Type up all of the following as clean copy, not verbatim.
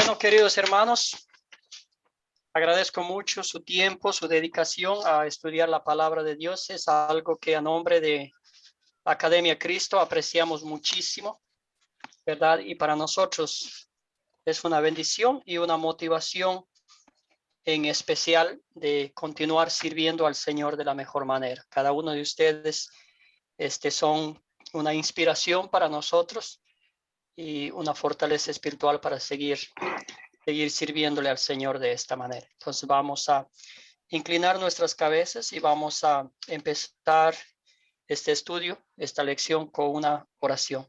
Bueno, queridos hermanos, agradezco mucho su tiempo, su dedicación a estudiar la palabra de Dios. Es algo que a nombre de Academia Cristo apreciamos muchísimo, ¿verdad? Y para nosotros es una bendición y una motivación en especial de continuar sirviendo al Señor de la mejor manera. Cada uno de ustedes son una inspiración para nosotros y una fortaleza espiritual para seguir sirviéndole al Señor de esta manera. Entonces vamos a inclinar nuestras cabezas y vamos a empezar este estudio, esta lección con una oración.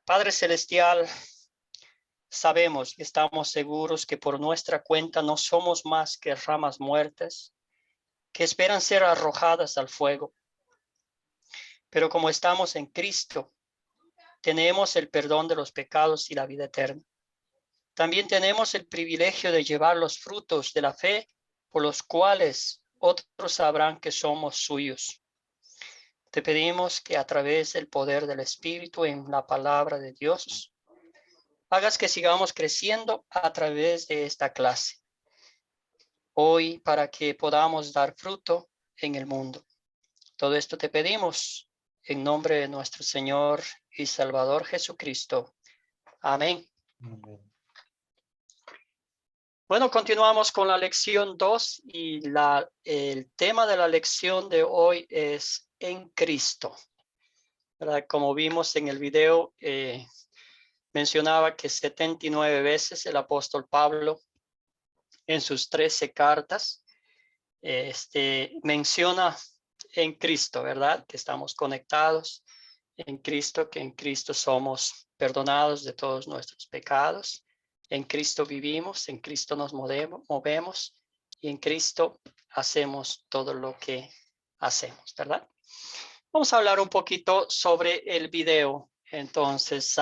Padre Celestial, sabemos y estamos seguros que por nuestra cuenta no somos más que ramas muertas que esperan ser arrojadas al fuego. Pero como estamos en Cristo, tenemos el perdón de los pecados y la vida eterna. También tenemos el privilegio de llevar los frutos de la fe por los cuales otros sabrán que somos suyos. Te pedimos que a través del poder del Espíritu en la palabra de Dios, hagas que sigamos creciendo a través de esta clase. Hoy para que podamos dar fruto en el mundo. Todo esto te pedimos en nombre de nuestro Señor y Salvador Jesucristo. Amén. Amén. Bueno, continuamos con la lección 2 y el tema de la lección de hoy es en Cristo. ¿Verdad? Como vimos en el video, mencionaba que 79 veces el apóstol Pablo en sus 13 cartas menciona en Cristo, ¿verdad? Que estamos conectados en Cristo, que en Cristo somos perdonados de todos nuestros pecados. En Cristo vivimos, en Cristo nos movemos y en Cristo hacemos todo lo que hacemos, ¿verdad? Vamos a hablar un poquito sobre el video. Entonces,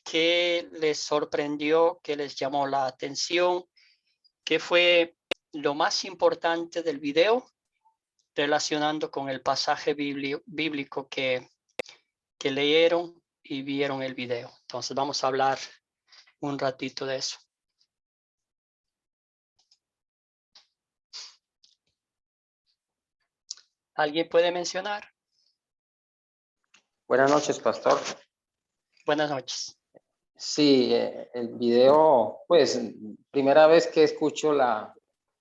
¿qué les sorprendió? ¿Qué les llamó la atención? ¿Qué fue lo más importante del video relacionando con el pasaje bíblico que leyeron y vieron el video? Entonces, vamos a hablar un ratito de eso. ¿Alguien puede mencionar? Buenas noches, pastor. Buenas noches. Sí, el video, pues, primera vez que escucho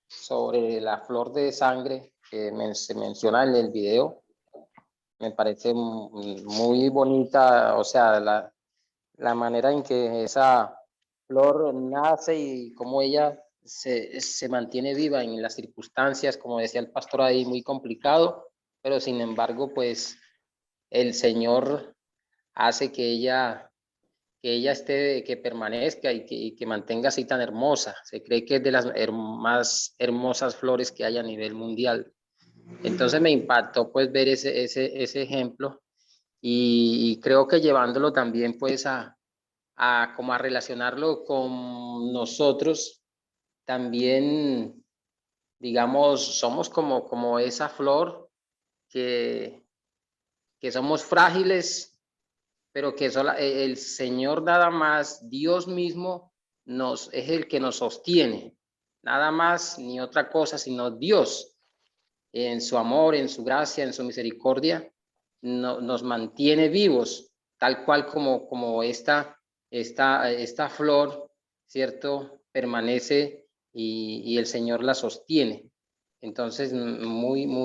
sobre la flor de sangre que se menciona en el video. Me parece muy bonita, o sea, la manera en que esa flor nace y cómo ella se mantiene viva en las circunstancias, como decía el pastor ahí, muy complicado, pero sin embargo, pues, el Señor hace que ella que permanezca y que mantenga así tan hermosa. Se cree que es de las más hermosas flores que hay a nivel mundial. Entonces me impactó pues ver ese ejemplo y creo que llevándolo también pues como a relacionarlo con nosotros, también digamos somos como esa flor que somos frágiles, pero que el Señor nada más, Dios mismo, es el que nos sostiene, nada más ni otra cosa, sino Dios, en su amor, en su gracia, en su misericordia, nos mantiene vivos, tal cual como esta flor, ¿cierto? Permanece y el Señor la sostiene. Entonces, muy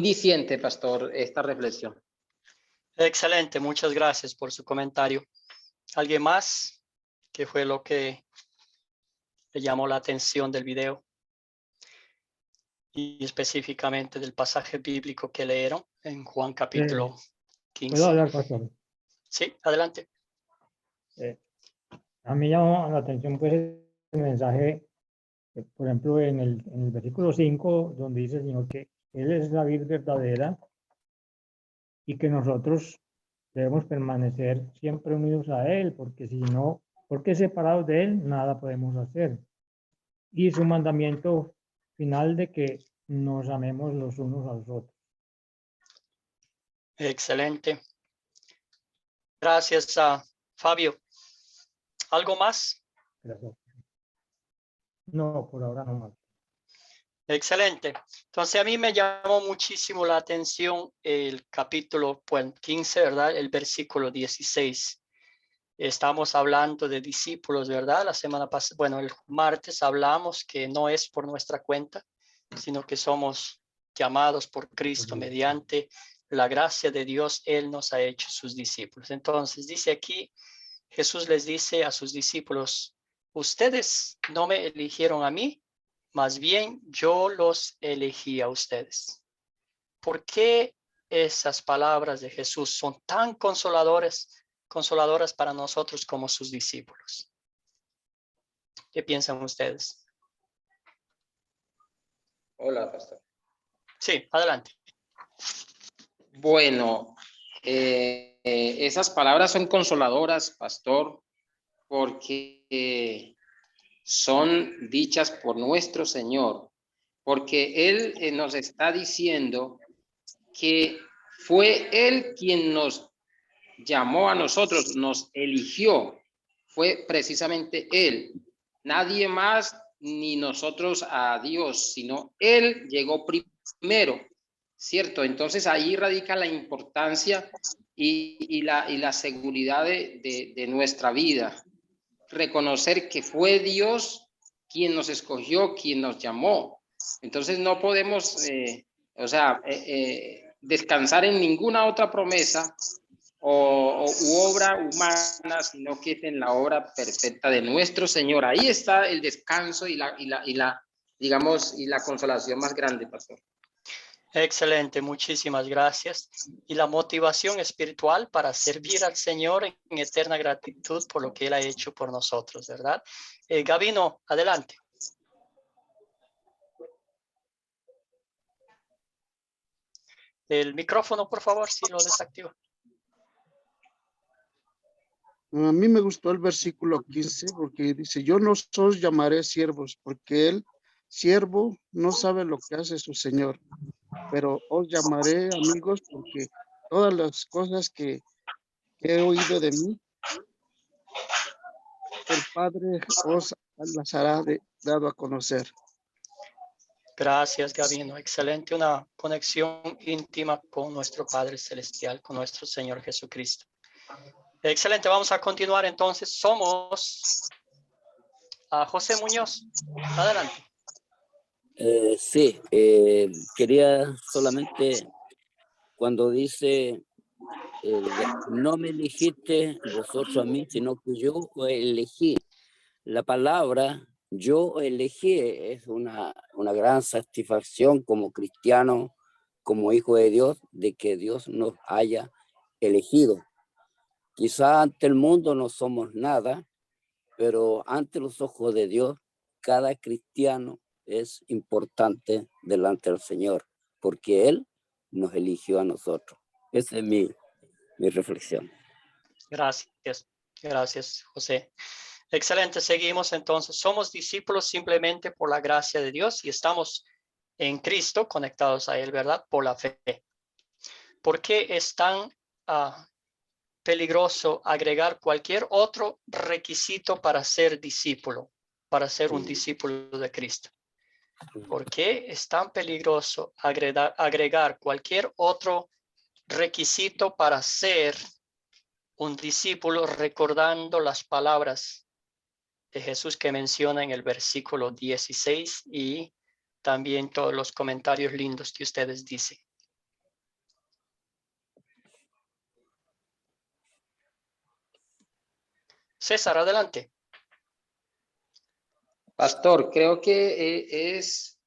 diciente, pastor, esta reflexión. Excelente, muchas gracias por su comentario. ¿Alguien más? ¿Qué fue lo que le llamó la atención del video? Y específicamente del pasaje bíblico que leyeron en Juan capítulo 15. ¿Puedo hablar, pastor? Sí, adelante. A mí llamó la atención pues el mensaje, por ejemplo, en el versículo 5, donde dice el Señor que Él es la vid verdadera y que nosotros debemos permanecer siempre unidos a Él, porque si no, porque separados de Él, nada podemos hacer. Y su mandamiento final de que nos amemos los unos a los otros. Excelente. Gracias a Fabio. ¿Algo más? Gracias. No, por ahora no más. Excelente. Entonces a mí me llamó muchísimo la atención el capítulo 15, ¿verdad? El versículo 16. Estamos hablando de discípulos, ¿verdad? La semana pasada, bueno, el martes hablamos que no es por nuestra cuenta, sino que somos llamados por Cristo mediante la gracia de Dios. Él nos ha hecho sus discípulos. Entonces dice aquí, Jesús les dice a sus discípulos, ustedes no me eligieron a mí, más bien yo los elegí a ustedes. ¿Por qué esas palabras de Jesús son tan consoladoras para nosotros como sus discípulos? ¿Qué piensan ustedes? Hola, pastor. Sí, adelante. Bueno, esas palabras son consoladoras, pastor, porque son dichas por nuestro Señor, porque Él nos está diciendo que fue Él quien nos llamó a nosotros, nos eligió, fue precisamente Él, nadie más ni nosotros a Dios, sino Él llegó primero, ¿cierto? Entonces ahí radica la importancia y la seguridad de nuestra vida, reconocer que fue Dios quien nos escogió, quien nos llamó. Entonces no podemos, descansar en ninguna otra promesa u obra humana, sino que es en la obra perfecta de nuestro Señor. Ahí está el descanso y la consolación más grande, pastor. Excelente, muchísimas gracias. Y la motivación espiritual para servir al Señor en eterna gratitud por lo que Él ha hecho por nosotros, ¿verdad? Gabino, adelante. El micrófono, por favor, si lo desactiva. A mí me gustó el versículo 15 porque dice, yo no os llamaré siervos, porque el siervo no sabe lo que hace su Señor, pero os llamaré amigos porque todas las cosas que he oído de mí, el Padre os las hará dado a conocer. Gracias, Gabino. Excelente, una conexión íntima con nuestro Padre Celestial, con nuestro Señor Jesucristo. Excelente, vamos a continuar entonces. Somos a José Muñoz. Adelante. Sí, quería solamente cuando dice, no me elegiste vosotros a mí, sino que yo elegí. La palabra yo elegí es una gran satisfacción como cristiano, como hijo de Dios, de que Dios nos haya elegido. Quizá ante el mundo no somos nada, pero ante los ojos de Dios, cada cristiano es importante delante del Señor, porque Él nos eligió a nosotros. Esa es mi reflexión. Gracias, José. Excelente, seguimos entonces. Somos discípulos simplemente por la gracia de Dios y estamos en Cristo conectados a Él, ¿verdad? Por la fe. ¿Por qué es tan peligroso agregar cualquier otro requisito para ser discípulo, para ser un discípulo de Cristo? ¿Por qué es tan peligroso agregar cualquier otro requisito para ser un discípulo, recordando las palabras de Jesús que menciona en el versículo 16 y también todos los comentarios lindos que ustedes dicen? César, adelante. Pastor, creo que es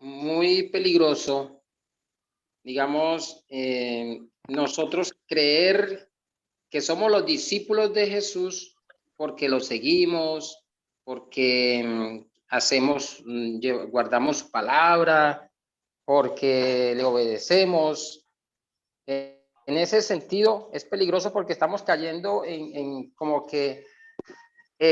muy peligroso, digamos, nosotros creer que somos los discípulos de Jesús porque lo seguimos, porque guardamos su palabra, porque le obedecemos. En ese sentido es peligroso porque estamos cayendo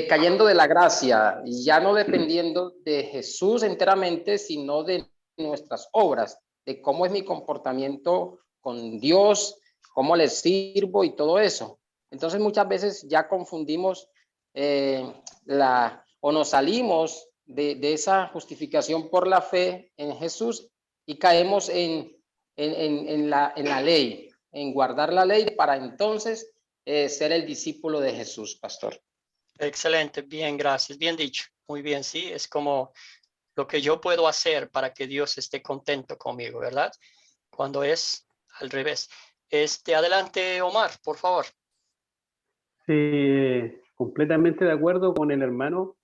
cayendo de la gracia y ya no dependiendo de Jesús enteramente, sino de nuestras obras, de cómo es mi comportamiento con Dios, cómo le sirvo y todo eso. Entonces muchas veces ya confundimos o nos salimos de esa justificación por la fe en Jesús y caemos en la ley, en guardar la ley para entonces ser el discípulo de Jesús, pastor. Excelente, bien, gracias, bien dicho. Muy bien, sí, es como lo que yo puedo hacer para que Dios esté contento conmigo, ¿verdad? Cuando es al revés. Adelante, Omar, por favor. Sí, completamente de acuerdo con el hermano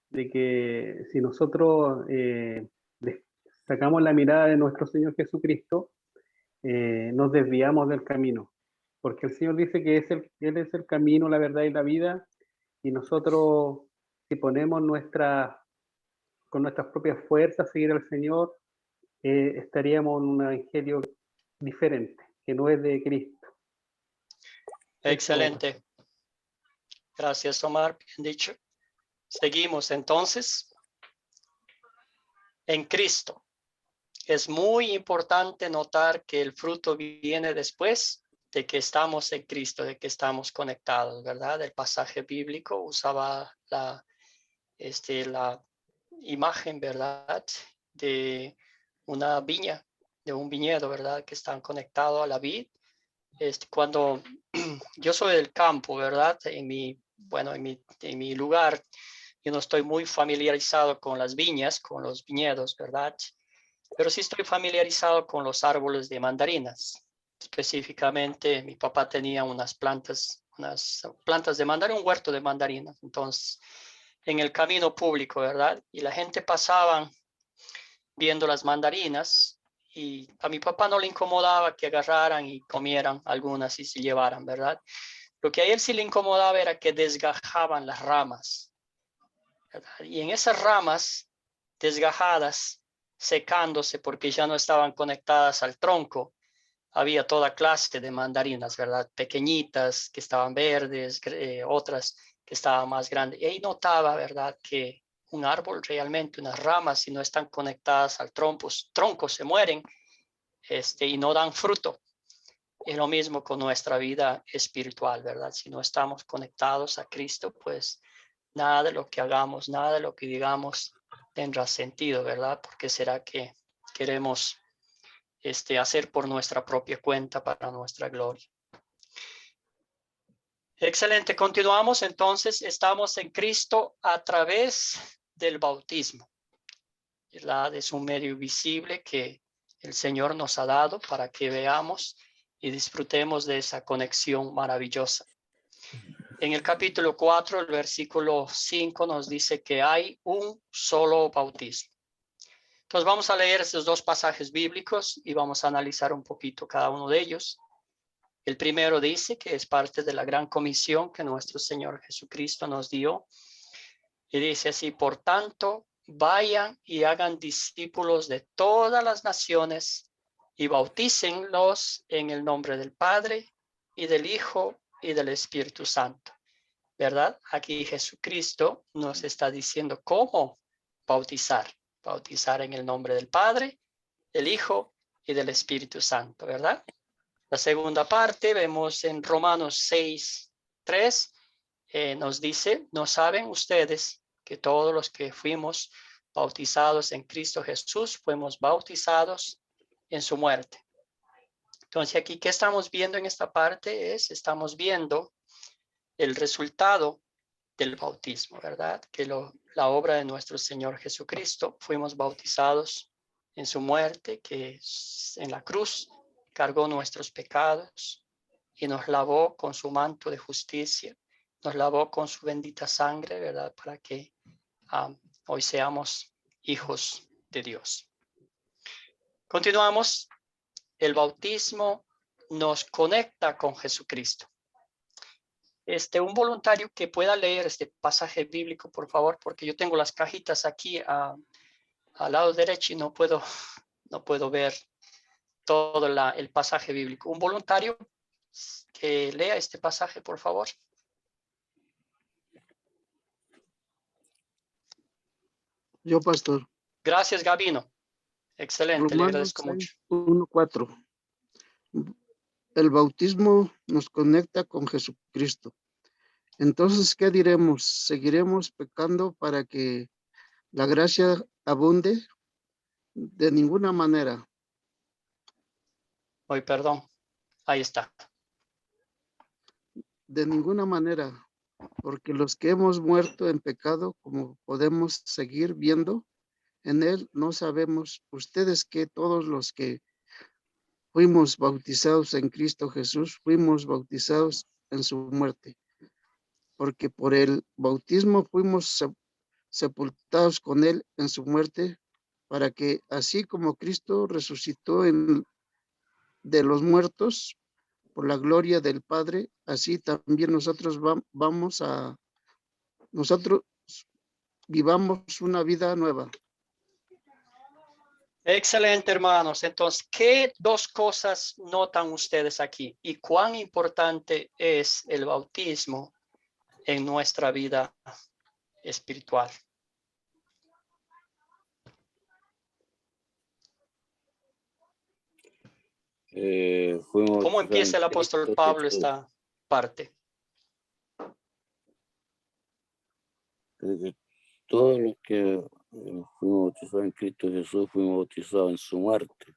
de que si nosotros sacamos la mirada de nuestro Señor Jesucristo, nos desviamos del camino, porque el Señor dice que Él es el camino, la verdad y la vida, y nosotros, si ponemos con nuestras propias fuerzas a seguir al Señor, estaríamos en un evangelio diferente, que no es de Cristo. Excelente. Gracias, Omar, bien dicho. Seguimos entonces. En Cristo. Es muy importante notar que el fruto viene después de que estamos en Cristo, de que estamos conectados, ¿verdad? El pasaje bíblico usaba la imagen, ¿verdad? De una viña, de un viñedo, ¿verdad? Que están conectados a la vid. Cuando yo soy del campo, ¿verdad? En mi lugar, yo no estoy muy familiarizado con las viñas, con los viñedos, ¿verdad? Pero sí estoy familiarizado con los árboles de mandarinas. Específicamente, mi papá tenía unas plantas de mandarina, un huerto de mandarinas. Entonces, en el camino público, ¿verdad? Y la gente pasaba viendo las mandarinas y a mi papá no le incomodaba que agarraran y comieran algunas y se llevaran, ¿verdad? Lo que a él sí le incomodaba era que desgajaban las ramas, ¿verdad? Y en esas ramas desgajadas, secándose porque ya no estaban conectadas al tronco, había toda clase de mandarinas, ¿verdad? Pequeñitas que estaban verdes, otras que estaban más grandes. Y ahí notaba, ¿verdad? Que un árbol realmente, unas ramas, si no están conectadas al tronco se mueren y no dan fruto. Es lo mismo con nuestra vida espiritual, ¿verdad? Si no estamos conectados a Cristo, pues nada de lo que hagamos, nada de lo que digamos tendrá sentido, ¿verdad? Porque será que queremos hacer por nuestra propia cuenta para nuestra gloria. Excelente, continuamos entonces. Estamos en Cristo a través del bautismo, ¿verdad? Es un medio visible que el Señor nos ha dado para que veamos y disfrutemos de esa conexión maravillosa. En el capítulo 4, el versículo 5 nos dice que hay un solo bautismo. Entonces vamos a leer esos dos pasajes bíblicos y vamos a analizar un poquito cada uno de ellos. El primero dice que es parte de la gran comisión que nuestro Señor Jesucristo nos dio. Y dice así: por tanto, vayan y hagan discípulos de todas las naciones y bautícenlos en el nombre del Padre y del Hijo y del Espíritu Santo. ¿Verdad? Aquí Jesucristo nos está diciendo cómo bautizar. Bautizar en el nombre del Padre, del Hijo y del Espíritu Santo, ¿verdad? La segunda parte vemos en Romanos 6:3, nos dice: ¿no saben ustedes que todos los que fuimos bautizados en Cristo Jesús fuimos bautizados en su muerte? Entonces aquí, ¿qué estamos viendo en esta parte? Estamos viendo el resultado del bautismo, ¿verdad? Que la obra de nuestro Señor Jesucristo, fuimos bautizados en su muerte, que en la cruz cargó nuestros pecados y nos lavó con su manto de justicia, nos lavó con su bendita sangre, ¿verdad? Para que hoy seamos hijos de Dios. Continuamos. El bautismo nos conecta con Jesucristo. Un voluntario que pueda leer este pasaje bíblico, por favor, porque yo tengo las cajitas aquí al lado derecho y no puedo ver todo el pasaje bíblico. Un voluntario que lea este pasaje, por favor. Yo, pastor. Gracias, Gabino. Excelente, le agradezco mucho. 1:4. El bautismo nos conecta con Jesucristo. Entonces, ¿qué diremos? ¿Seguiremos pecando para que la gracia abunde? De ninguna manera. Hoy, perdón. Ahí está. De ninguna manera. Porque los que hemos muerto en pecado, como podemos seguir viendo en él, no sabemos ustedes que todos los que fuimos bautizados en Cristo Jesús, fuimos bautizados en su muerte. Porque por el bautismo fuimos sepultados con él en su muerte, para que así como Cristo resucitó de los muertos por la gloria del Padre, así también nosotros nosotros vivamos una vida nueva. Excelente, hermanos. Entonces, ¿qué dos cosas notan ustedes aquí? ¿Y cuán importante es el bautismo en nuestra vida espiritual? Fuimos ¿Cómo bautizados empieza el en apóstol Cristo Pablo Jesús. esta parte? De que todos los que fuimos bautizados en Cristo Jesús, fuimos bautizados en su muerte.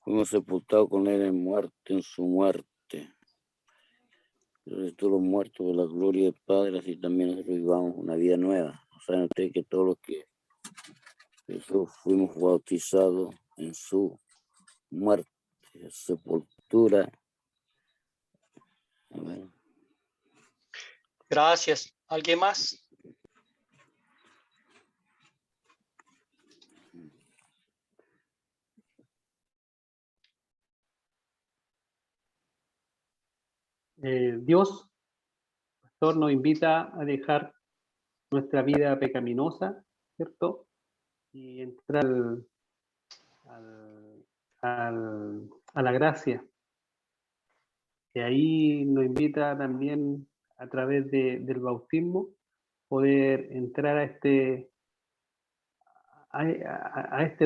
Fuimos sepultados con él en muerte, en su muerte. Todos los muertos por la gloria del Padre, así también nosotros vivamos una vida nueva. Saben ustedes que todos los que Jesús fuimos bautizados en su muerte, sepultura. Amén. Gracias. ¿Alguien más? Dios, pastor, nos invita a dejar nuestra vida pecaminosa, ¿cierto? Y entrar a la gracia. Y ahí nos invita también a través del bautismo poder entrar a este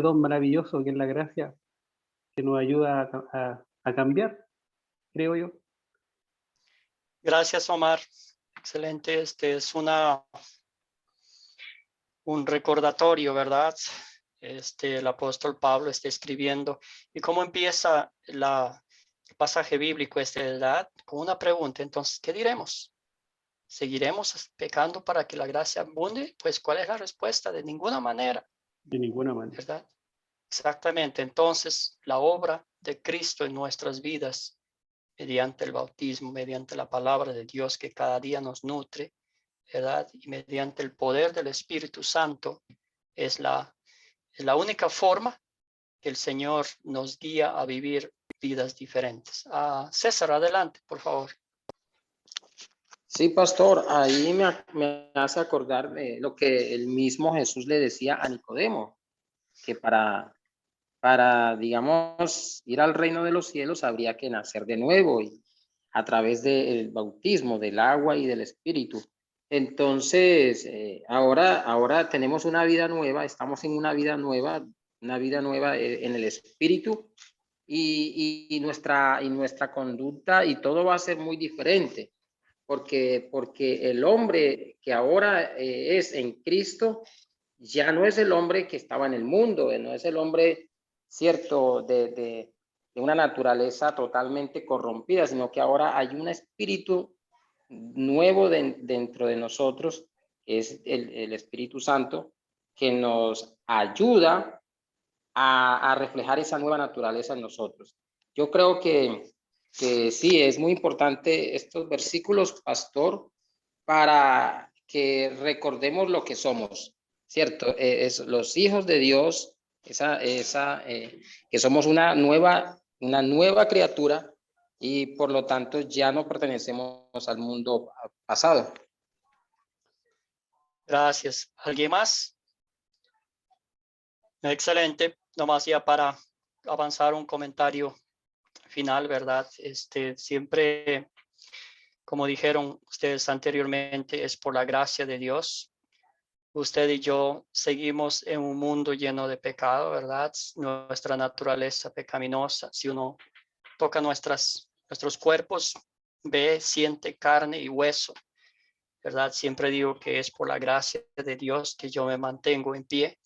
don maravilloso que es la gracia, que nos ayuda a cambiar, creo yo. Gracias, Omar. Excelente. Este es un recordatorio, ¿verdad? El apóstol Pablo está escribiendo. ¿Y cómo empieza el pasaje bíblico, ¿verdad? Con una pregunta. Entonces, ¿qué diremos? ¿Seguiremos pecando para que la gracia abunde? Pues, ¿cuál es la respuesta? De ninguna manera. De ninguna manera. ¿Verdad? Exactamente. Entonces, la obra de Cristo en nuestras vidas, mediante el bautismo, mediante la palabra de Dios que cada día nos nutre, ¿verdad? Y mediante el poder del Espíritu Santo, es la única forma que el Señor nos guía a vivir vidas diferentes. César, adelante, por favor. Sí, pastor, ahí me hace acordar de lo que el mismo Jesús le decía a Nicodemo, que para, digamos, ir al reino de los cielos habría que nacer de nuevo y a través del bautismo, del agua y del Espíritu. Entonces, ahora tenemos una vida nueva, estamos en una vida nueva en el Espíritu y nuestra conducta y todo va a ser muy diferente. Porque el hombre que ahora es en Cristo ya no es el hombre que estaba en el mundo, no es el hombre, cierto, de una naturaleza totalmente corrompida, sino que ahora hay un espíritu nuevo dentro de nosotros, que es el Espíritu Santo, que nos ayuda a reflejar esa nueva naturaleza en nosotros. Yo creo que sí, es muy importante estos versículos, pastor, para que recordemos lo que somos, ¿cierto? Es los hijos de Dios, que somos una nueva criatura y por lo tanto ya no pertenecemos al mundo pasado. Gracias. ¿Alguien más? Excelente. Nomás ya para avanzar un comentario final, ¿verdad? Siempre, como dijeron ustedes anteriormente, es por la gracia de Dios. Usted y yo seguimos en un mundo lleno de pecado, ¿verdad? Nuestra naturaleza pecaminosa. Si uno toca nuestros cuerpos, ve, siente carne y hueso, ¿verdad? Siempre digo que es por la gracia de Dios que yo me mantengo en pie,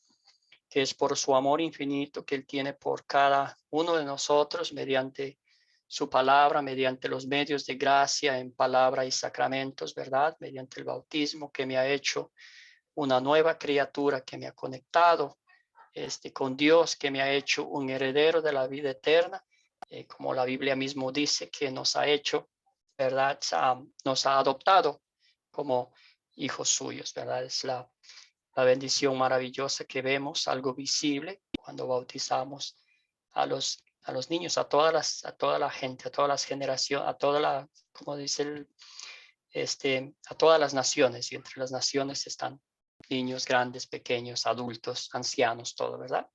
que es por su amor infinito que Él tiene por cada uno de nosotros mediante su palabra, mediante los medios de gracia en palabra y sacramentos, ¿verdad? Mediante el bautismo que me ha hecho una nueva criatura, que me ha conectado con Dios, que me ha hecho un heredero de la vida eterna, como la Biblia mismo dice, que nos ha hecho, ¿verdad? Nos ha adoptado como hijos suyos, ¿verdad? Es la bendición maravillosa que vemos, algo visible cuando bautizamos a los niños, a toda la gente, a todas las generaciones, como dice a todas las naciones, y entre las naciones están niños, grandes, pequeños, adultos, ancianos, todo, ¿verdad?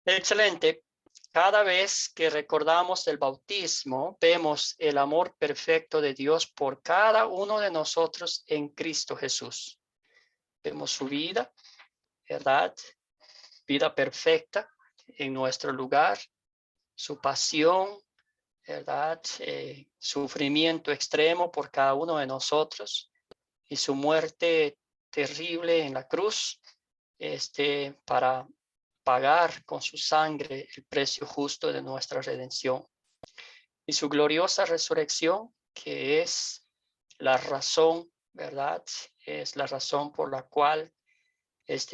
Excelente. Cada vez que recordamos el bautismo, vemos el amor perfecto de Dios por cada uno de nosotros en Cristo Jesús. Vemos su vida, ¿verdad? Vida perfecta en nuestro lugar, su pasión, ¿verdad? Sufrimiento extremo por cada uno de nosotros y su muerte terrible en la cruz, para pagar con su sangre el precio justo de nuestra redención. Y su gloriosa resurrección, que es la razón, ¿verdad? Es la razón por la cual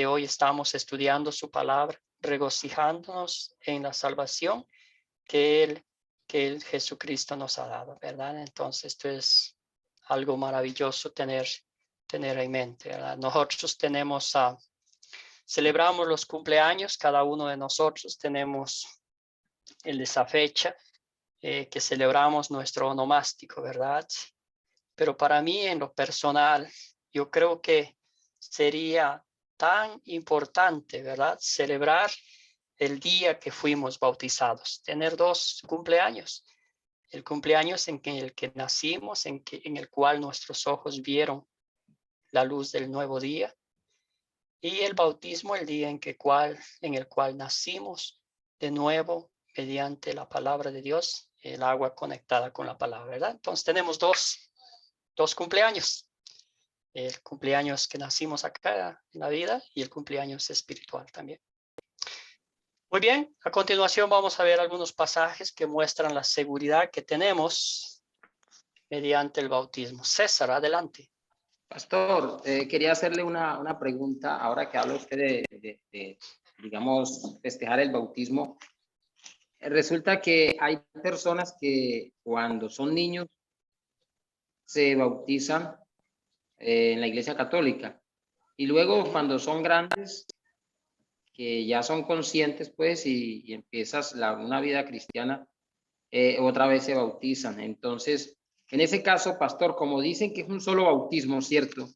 hoy estamos estudiando su palabra, regocijándonos en la salvación que él Jesucristo nos ha dado, ¿verdad? Entonces esto es algo maravilloso tener en mente, ¿verdad? Nosotros celebramos los cumpleaños, cada uno de nosotros tenemos esa fecha que celebramos nuestro onomástico, ¿verdad? Pero para mí, en lo personal, yo creo que sería tan importante, ¿verdad? Celebrar el día que fuimos bautizados, tener 2 cumpleaños. El cumpleaños en el que nacimos, en el cual nuestros ojos vieron la luz del nuevo día, y el bautismo, el día en el cual nacimos de nuevo mediante la palabra de Dios, el agua conectada con la palabra, ¿verdad? Entonces tenemos dos cumpleaños. El cumpleaños que nacimos acá en la vida y el cumpleaños espiritual también. Muy bien, a continuación vamos a ver algunos pasajes que muestran la seguridad que tenemos mediante el bautismo. César, adelante. Pastor, quería hacerle una pregunta ahora que habla usted de, digamos, festejar el bautismo. Resulta que hay personas que cuando son niños se bautizan en la Iglesia Católica y luego cuando son grandes, que ya son conscientes, pues, y empiezas una vida cristiana, otra vez se bautizan. Entonces, en ese caso, pastor, como dicen que es un solo bautismo, ¿cierto?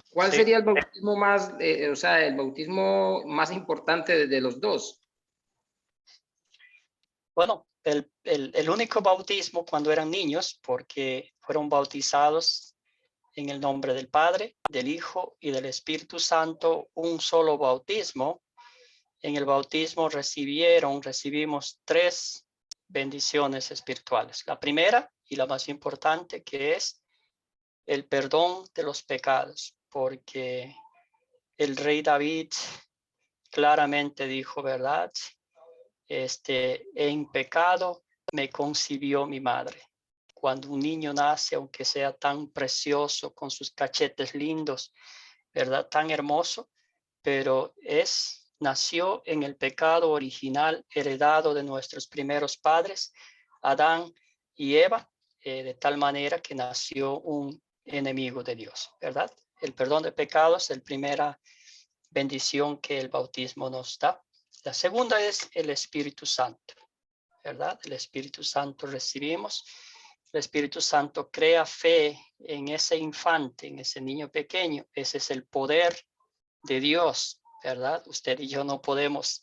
¿Cuál Sí. sería el bautismo más, el bautismo más importante de los dos? Bueno, el único bautismo cuando eran niños, porque fueron bautizados en el nombre del Padre, del Hijo y del Espíritu Santo, un solo bautismo. En el bautismo recibimos 3 bendiciones espirituales. La primera y la más importante, que es el perdón de los pecados, porque el rey David claramente dijo, ¿verdad? En pecado me concibió mi madre. Cuando un niño nace, aunque sea tan precioso, con sus cachetes lindos, ¿verdad? Tan hermoso, pero nació en el pecado original heredado de nuestros primeros padres, Adán y Eva, de tal manera que nació un enemigo de Dios, ¿verdad? El perdón de pecados es la primera bendición que el bautismo nos da. La segunda es el Espíritu Santo, ¿verdad? El Espíritu Santo recibimos. El Espíritu Santo crea fe en ese infante, en ese niño pequeño. Ese es el poder de Dios, ¿verdad? Usted y yo no podemos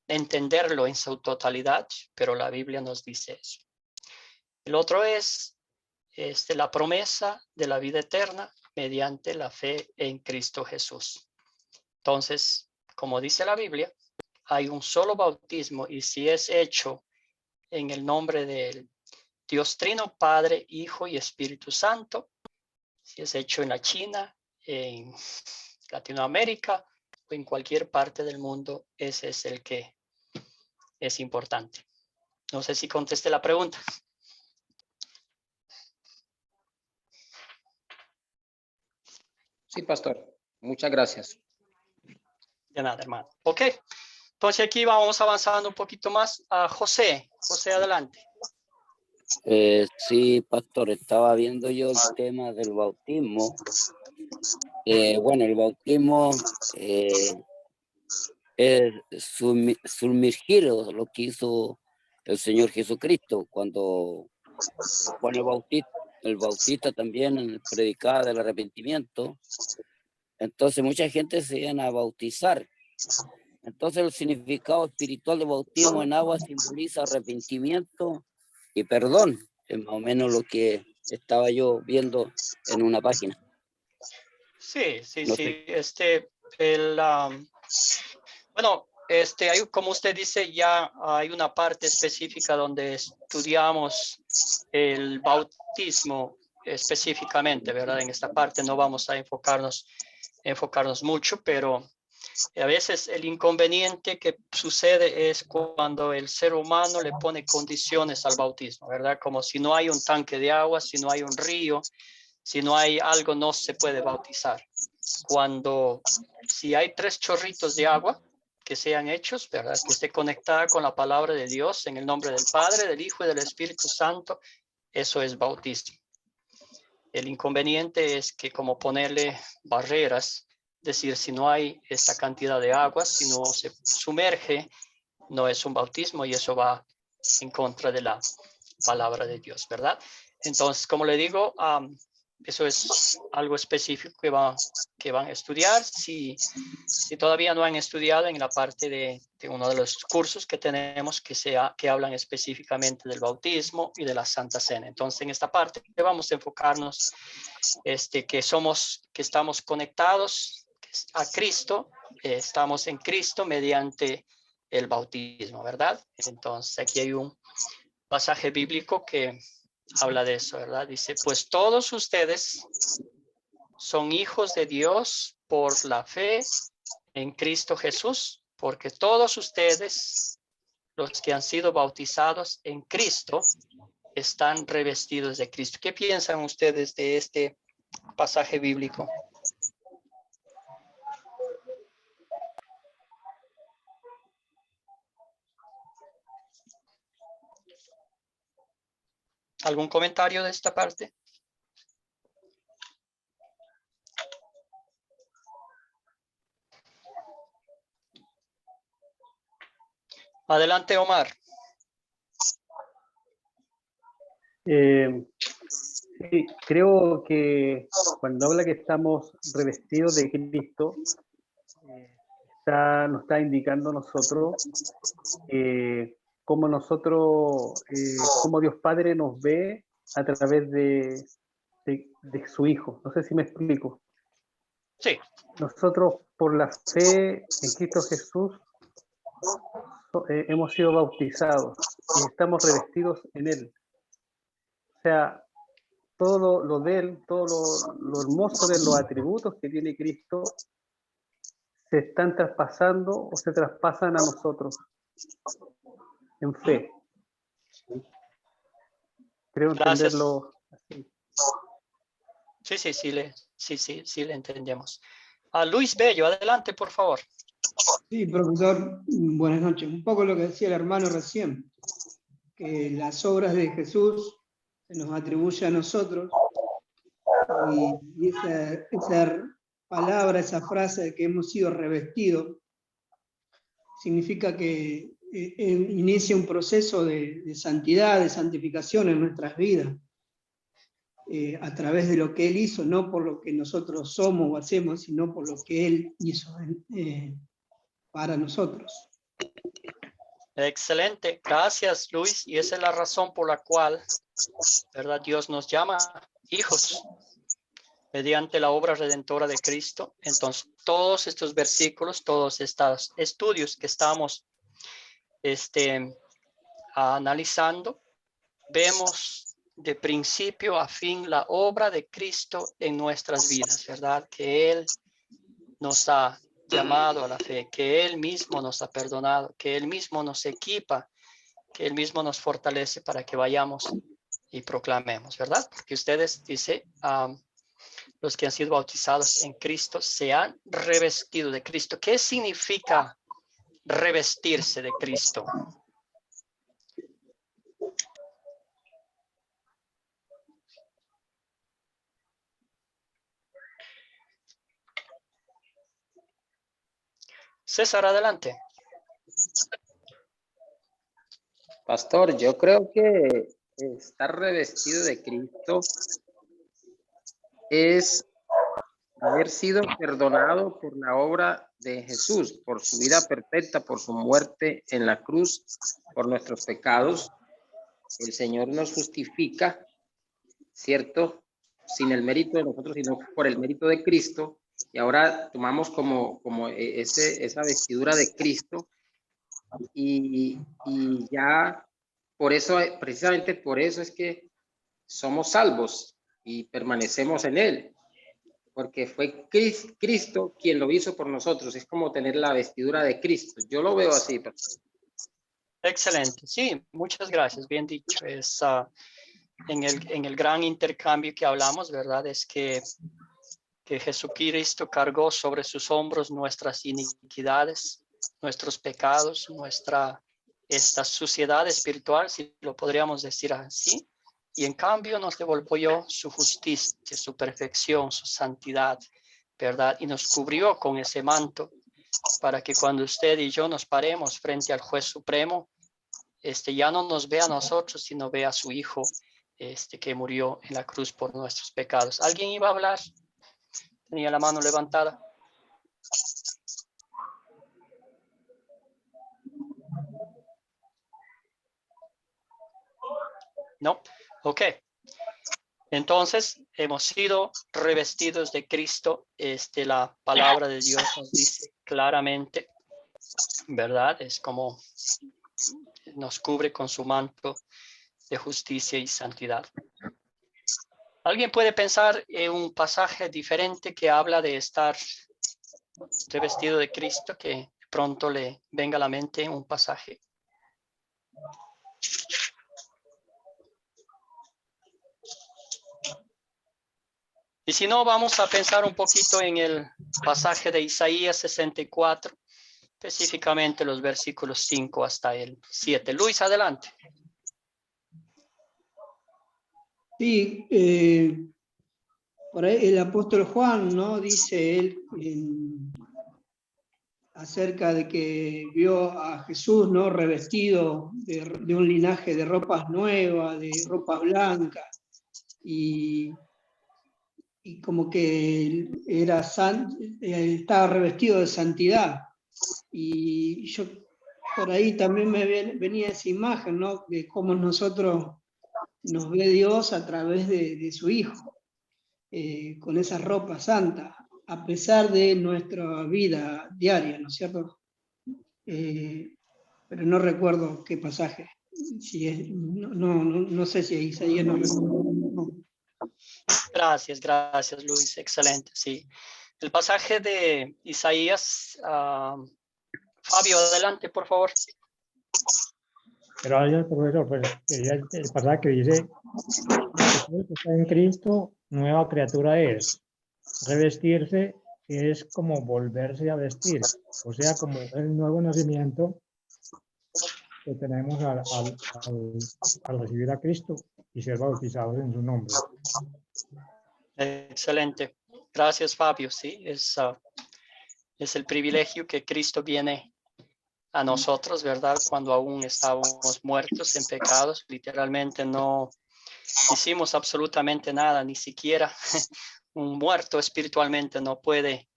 entenderlo en su totalidad, pero la Biblia nos dice eso. El otro es la promesa de la vida eterna mediante la fe en Cristo Jesús. Entonces, como dice la Biblia, hay un solo bautismo y si es hecho en el nombre del Dios Trino, Padre, Hijo y Espíritu Santo. Si es hecho en la China, en Latinoamérica o en cualquier parte del mundo, ese es el que es importante. No sé si contesté la pregunta. Sí, pastor. Muchas gracias. De nada, hermano. Ok. Entonces aquí vamos avanzando un poquito más a José. José, adelante. Sí, pastor, estaba viendo yo el tema del bautismo. Bueno, el bautismo es sumergir lo que hizo el Señor Jesucristo cuando Juan el Bautista también predicaba del arrepentimiento. Entonces mucha gente se iban a bautizar. Entonces el significado espiritual de bautismo en agua simboliza arrepentimiento y perdón. Es más o menos lo que estaba yo viendo en una página. Sí, sí, No sí. sé. Bueno, hay, como usted dice, ya hay una parte específica donde estudiamos el bautismo específicamente, ¿verdad? En esta parte no vamos a enfocarnos mucho, pero a veces el inconveniente que sucede es cuando el ser humano le pone condiciones al bautismo, ¿verdad? Como si no hay un tanque de agua, si no hay un río, si no hay algo, no se puede bautizar. Si hay 3 chorritos de agua que sean hechos, ¿verdad? Que esté conectada con la palabra de Dios en el nombre del Padre, del Hijo y del Espíritu Santo, eso es bautismo. El inconveniente es que como ponerle barreras, decir, si no hay esta cantidad de agua, si no se sumerge, no es un bautismo y eso va en contra de la palabra de Dios, ¿verdad? Entonces, como le digo, eso es algo específico que van a estudiar. Si todavía no han estudiado en la parte de uno de los cursos que tenemos que hablan específicamente del bautismo y de la Santa Cena. Entonces, en esta parte vamos a enfocarnos que estamos conectados a Cristo, estamos en Cristo mediante el bautismo, ¿verdad? Entonces, aquí hay un pasaje bíblico que habla de eso, ¿verdad? Dice, pues todos ustedes son hijos de Dios por la fe en Cristo Jesús, porque todos ustedes, los que han sido bautizados en Cristo, están revestidos de Cristo. ¿Qué piensan ustedes de este pasaje bíblico? ¿Algún comentario de esta parte? Adelante, Omar. Sí, creo que cuando habla que estamos revestidos de Cristo, nos está indicando a nosotros cómo cómo Dios Padre nos ve a través de su Hijo. No sé si me explico. Sí. Nosotros, por la fe en Cristo Jesús, hemos sido bautizados y estamos revestidos en Él. O sea, todo lo de Él, todo lo hermoso de los atributos que tiene Cristo, se están traspasando o se traspasan a nosotros en fe. Creo Gracias. entenderlo así. Sí, le entendemos. A Luis Bello, adelante, por favor. Sí, profesor, buenas noches. Un poco lo que decía el hermano recién, que las obras de Jesús se nos atribuye a nosotros, y esa palabra, esa frase de que hemos sido revestidos, significa que inicia un proceso de santidad, de santificación en nuestras vidas, a través de lo que Él hizo, no por lo que nosotros somos o hacemos, sino por lo que Él hizo para nosotros. Excelente, gracias Luis, y esa es la razón por la cual, ¿verdad? Dios nos llama hijos mediante la obra redentora de Cristo. Entonces, todos estos versículos, todos estos estudios que estamos analizando, vemos de principio a fin la obra de Cristo en nuestras vidas, ¿verdad? Que Él nos ha llamado a la fe, que Él mismo nos ha perdonado, que Él mismo nos equipa, que Él mismo nos fortalece para que vayamos y proclamemos, ¿verdad? Porque ustedes, dice, los que han sido bautizados en Cristo se han revestido de Cristo. ¿Qué significa revestirse de Cristo? César, adelante. Pastor, yo creo que estar revestido de Cristo es haber sido perdonado por la obra de Jesús, por su vida perfecta, por su muerte en la cruz, por nuestros pecados. El Señor nos justifica, ¿cierto? Sin el mérito de nosotros, sino por el mérito de Cristo. Y ahora tomamos como esa vestidura de Cristo y ya por eso, precisamente por eso es que somos salvos y permanecemos en Él, porque fue Cristo quien lo hizo por nosotros. Es como tener la vestidura de Cristo. Yo lo veo así, pastor. Excelente. Sí, muchas gracias. Bien dicho. Es en el gran intercambio que hablamos, ¿verdad? Es que Jesucristo cargó sobre sus hombros nuestras iniquidades, nuestros pecados, esta suciedad espiritual, si lo podríamos decir así, y en cambio nos devolvió su justicia, su perfección, su santidad, ¿verdad? Y nos cubrió con ese manto para que cuando usted y yo nos paremos frente al juez supremo, ya no nos vea a nosotros, sino vea a su Hijo, que murió en la cruz por nuestros pecados. ¿Alguien iba a hablar? Tenía la mano levantada. No. Ok. Entonces, hemos sido revestidos de Cristo. La palabra de Dios nos dice claramente, ¿verdad? Es como nos cubre con su manto de justicia y santidad. ¿Alguien puede pensar en un pasaje diferente que habla de estar revestido de Cristo, que pronto le venga a la mente un pasaje? Y si no, vamos a pensar un poquito en el pasaje de Isaías 64, específicamente los versículos 5 hasta el 7. Luis, adelante. Sí, por ahí el apóstol Juan, ¿no? Dice él acerca de que vio a Jesús, ¿no? Revestido de un linaje de ropas nuevas, de ropas blancas, y como que era estaba revestido de santidad. Y yo por ahí también me venía esa imagen, ¿no? De cómo nosotros nos ve Dios a través de su Hijo, con esa ropa santa, a pesar de nuestra vida diaria, ¿no es cierto? Pero no recuerdo qué pasaje. Si es, no sé si Isaías no recuerdo. No. Gracias, Luis. Excelente, sí. El pasaje de Isaías, Fabio, adelante, por favor. Gracias, profesor. Pues quería el pasaje que dice, que está en Cristo, nueva criatura es. Revestirse es como volverse a vestir, o sea, como el nuevo nacimiento que tenemos al recibir a Cristo y ser bautizados en su nombre. Excelente. Gracias, Fabio. Sí, es el privilegio que Cristo viene a nosotros, ¿verdad? Cuando aún estábamos muertos en pecados, literalmente no hicimos absolutamente nada, ni siquiera un muerto espiritualmente no puede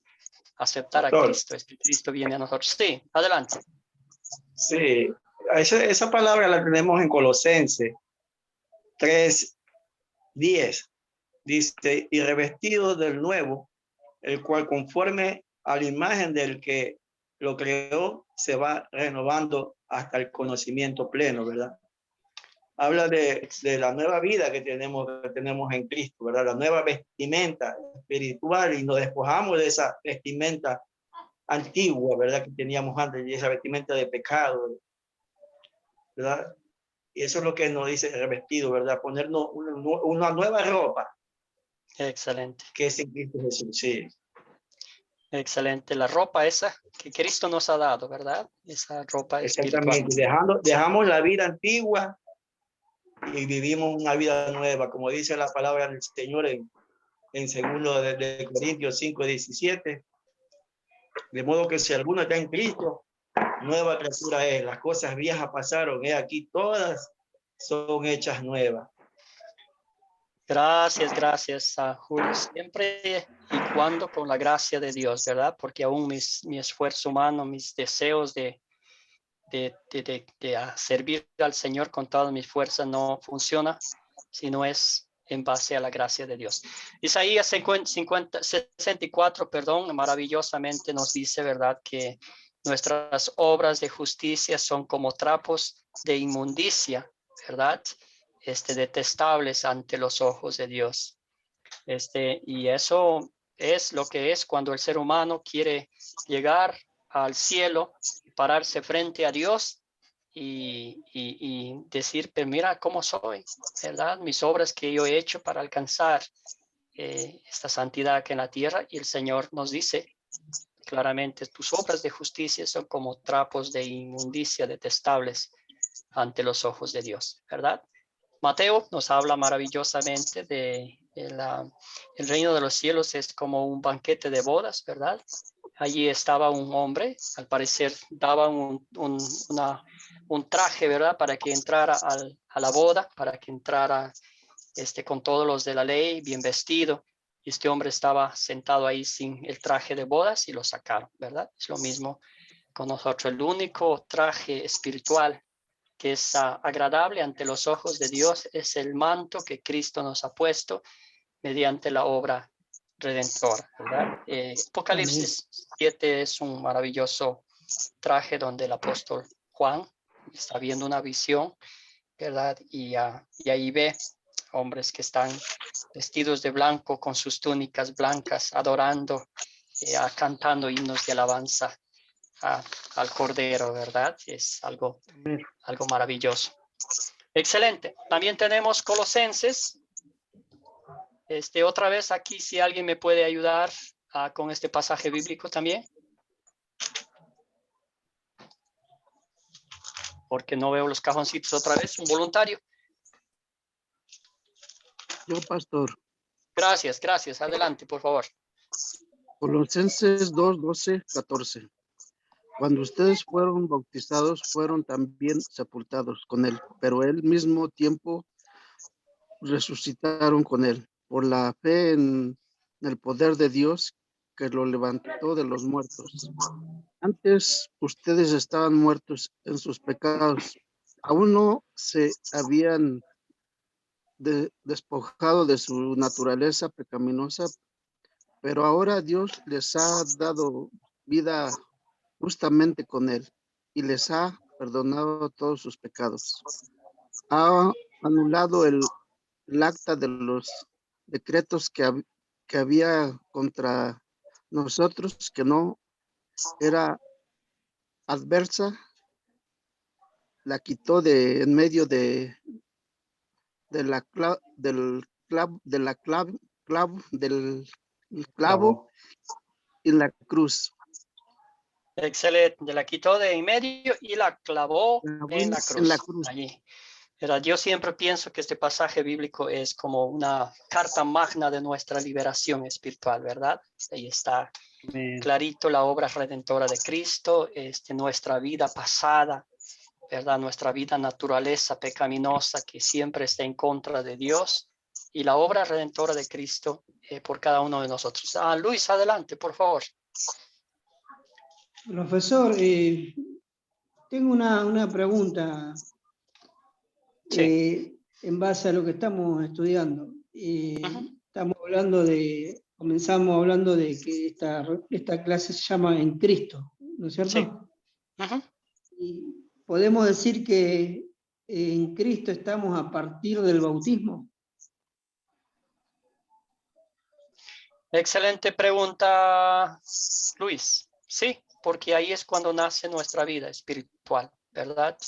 aceptar a Cristo. Cristo viene a nosotros. Sí, adelante. Sí, esa palabra la tenemos en Colosenses 3:10. Dice, y revestido del nuevo, el cual conforme a la imagen del que lo creó, se va renovando hasta el conocimiento pleno, ¿verdad? habla de la nueva vida que tenemos en Cristo, ¿verdad? La nueva vestimenta espiritual, y nos despojamos de esa vestimenta antigua, ¿verdad? Que teníamos antes, y esa vestimenta de pecado, ¿verdad? Y eso es lo que nos dice revestido, ¿verdad? Ponernos una nueva ropa. Excelente. Que es en Cristo Jesús, sí. Excelente. La ropa esa que Cristo nos ha dado, ¿verdad? Esa ropa espiritual. Exactamente. Dejamos la vida antigua y vivimos una vida nueva, como dice la palabra del Señor en 2 de Corintios 5:17. De modo que si alguno está en Cristo, nueva criatura es. Las cosas viejas pasaron, aquí todas son hechas nuevas. Gracias a Julio. Siempre y cuando con la gracia de Dios, ¿verdad? Porque aún mi esfuerzo humano, mis deseos de servir al Señor con todas mis fuerzas no funciona si no es en base a la gracia de Dios. Isaías 64, maravillosamente nos dice, ¿verdad? Que nuestras obras de justicia son como trapos de inmundicia, ¿verdad? Detestables ante los ojos de Dios. Y eso es lo que es cuando el ser humano quiere llegar al cielo, pararse frente a Dios y decir, pero mira cómo soy, ¿verdad? Mis obras que yo he hecho para alcanzar esta santidad aquí en la tierra, y el Señor nos dice claramente, tus obras de justicia son como trapos de inmundicia detestables ante los ojos de Dios, ¿verdad? Mateo nos habla maravillosamente de el reino de los cielos es como un banquete de bodas, ¿verdad? Allí estaba un hombre, al parecer daba un traje, ¿verdad? Para que entrara a la boda, para que entrara con todos los de la ley, bien vestido. Y este hombre estaba sentado ahí sin el traje de bodas y lo sacaron, ¿verdad? Es lo mismo con nosotros. El único traje espiritual que es agradable ante los ojos de Dios es el manto que Cristo nos ha puesto mediante la obra redentora, ¿verdad? Apocalipsis 7 es un maravilloso traje donde el apóstol Juan está viendo una visión, ¿verdad? Y ahí ve hombres que están vestidos de blanco con sus túnicas blancas, adorando, cantando himnos de alabanza al Cordero, ¿verdad? Es algo maravilloso. Excelente. También tenemos Colosenses. Otra vez aquí, si alguien me puede ayudar con este pasaje bíblico también. Porque no veo los cajoncitos otra vez. Un voluntario. Yo, pastor. Gracias. Adelante, por favor. Colosenses 2:12-14. Cuando ustedes fueron bautizados, fueron también sepultados con él, pero al mismo tiempo resucitaron con él por la fe en el poder de Dios que lo levantó de los muertos. Antes ustedes estaban muertos en sus pecados, aún no se habían despojado de su naturaleza pecaminosa, pero ahora Dios les ha dado vida justamente con él y les ha perdonado todos sus pecados. Ha anulado el acta de los decretos que había contra nosotros, que no era adversa, la quitó de en medio del clavo y la cruz. Excelente. La quitó de en medio y la clavó en la cruz. Allí. Yo siempre pienso que este pasaje bíblico es como una carta magna de nuestra liberación espiritual, ¿verdad? Ahí está clarito la obra redentora de Cristo, nuestra vida pasada, ¿verdad? Nuestra vida naturaleza pecaminosa que siempre está en contra de Dios, y la obra redentora de Cristo por cada uno de nosotros. Luis, adelante, por favor. Profesor, tengo una pregunta. Sí. En base a lo que estamos estudiando. Comenzamos hablando de que esta clase se llama En Cristo, ¿no es cierto? Sí. Y podemos decir que en Cristo estamos a partir del bautismo? Excelente pregunta, Luis. Sí, porque ahí es cuando nace nuestra vida espiritual, ¿verdad?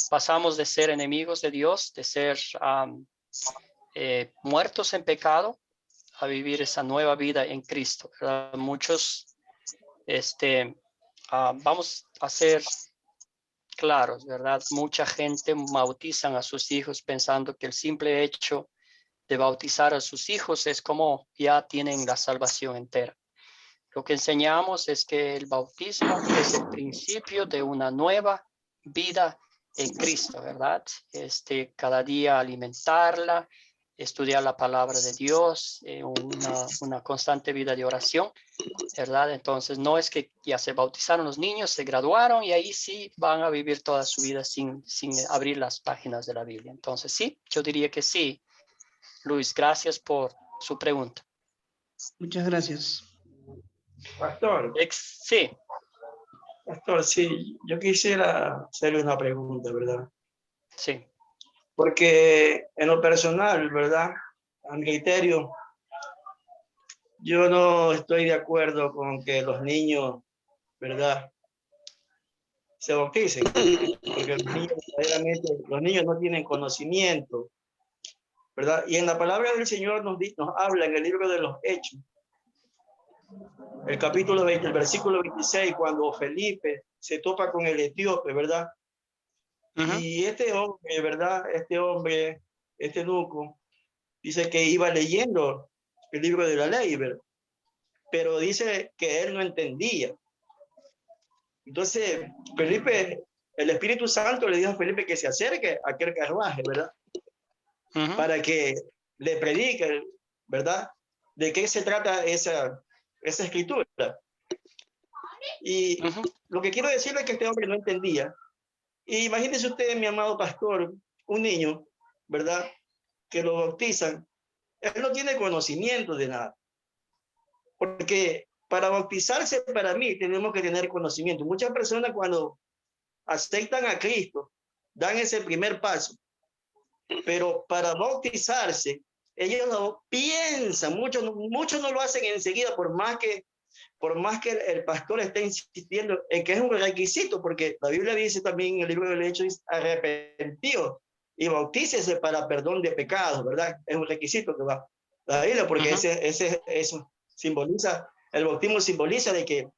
Pasamos de ser enemigos de Dios, de ser muertos en pecado, a vivir esa nueva vida en Cristo, ¿verdad? Muchos, vamos a ser claros, ¿verdad? Mucha gente bautizan a sus hijos pensando que el simple hecho de bautizar a sus hijos es como ya tienen la salvación entera. Lo que enseñamos es que el bautismo es el principio de una nueva vida en Cristo, ¿verdad? Cada día alimentarla, estudiar la palabra de Dios, una constante vida de oración, ¿verdad? Entonces no es que ya se bautizaron los niños, se graduaron y ahí sí van a vivir toda su vida sin abrir las páginas de la Biblia. Entonces sí, yo diría que sí. Luis, gracias por su pregunta. Muchas gracias. Pastor, Sí. Pastor, sí, yo quisiera hacerle una pregunta, ¿verdad? Sí. Porque en lo personal, ¿verdad? A mi criterio, yo no estoy de acuerdo con que los niños, ¿verdad?, se bauticen, porque los niños no tienen conocimiento, ¿verdad? Y en la palabra del Señor nos habla en el libro de los Hechos, el capítulo 20, el versículo 26, cuando Felipe se topa con el etíope, ¿verdad? Y este hombre, ¿verdad? Este eunuco, dice que iba leyendo el libro de la ley, ¿verdad? Pero dice que él no entendía. Entonces, Felipe, el Espíritu Santo le dijo a Felipe que se acerque a aquel carruaje, ¿verdad? Para que le predique, ¿verdad? De qué se trata esa escritura. Y lo que quiero decirle es que este hombre no entendía. Y imagínese usted, mi amado pastor, un niño, ¿verdad?, que lo bautizan, él no tiene conocimiento de nada. Porque para bautizarse, para mí, tenemos que tener conocimiento. Muchas personas cuando aceptan a Cristo, dan ese primer paso, pero para bautizarse, ellos no piensan, muchos no lo hacen enseguida, por más que el pastor esté insistiendo en que es un requisito, porque la Biblia dice también en el libro del Hechos, arrepentidos y bautícese para perdón de pecados, ¿verdad? Es un requisito que va la Biblia, porque eso simboliza, el bautismo simboliza de que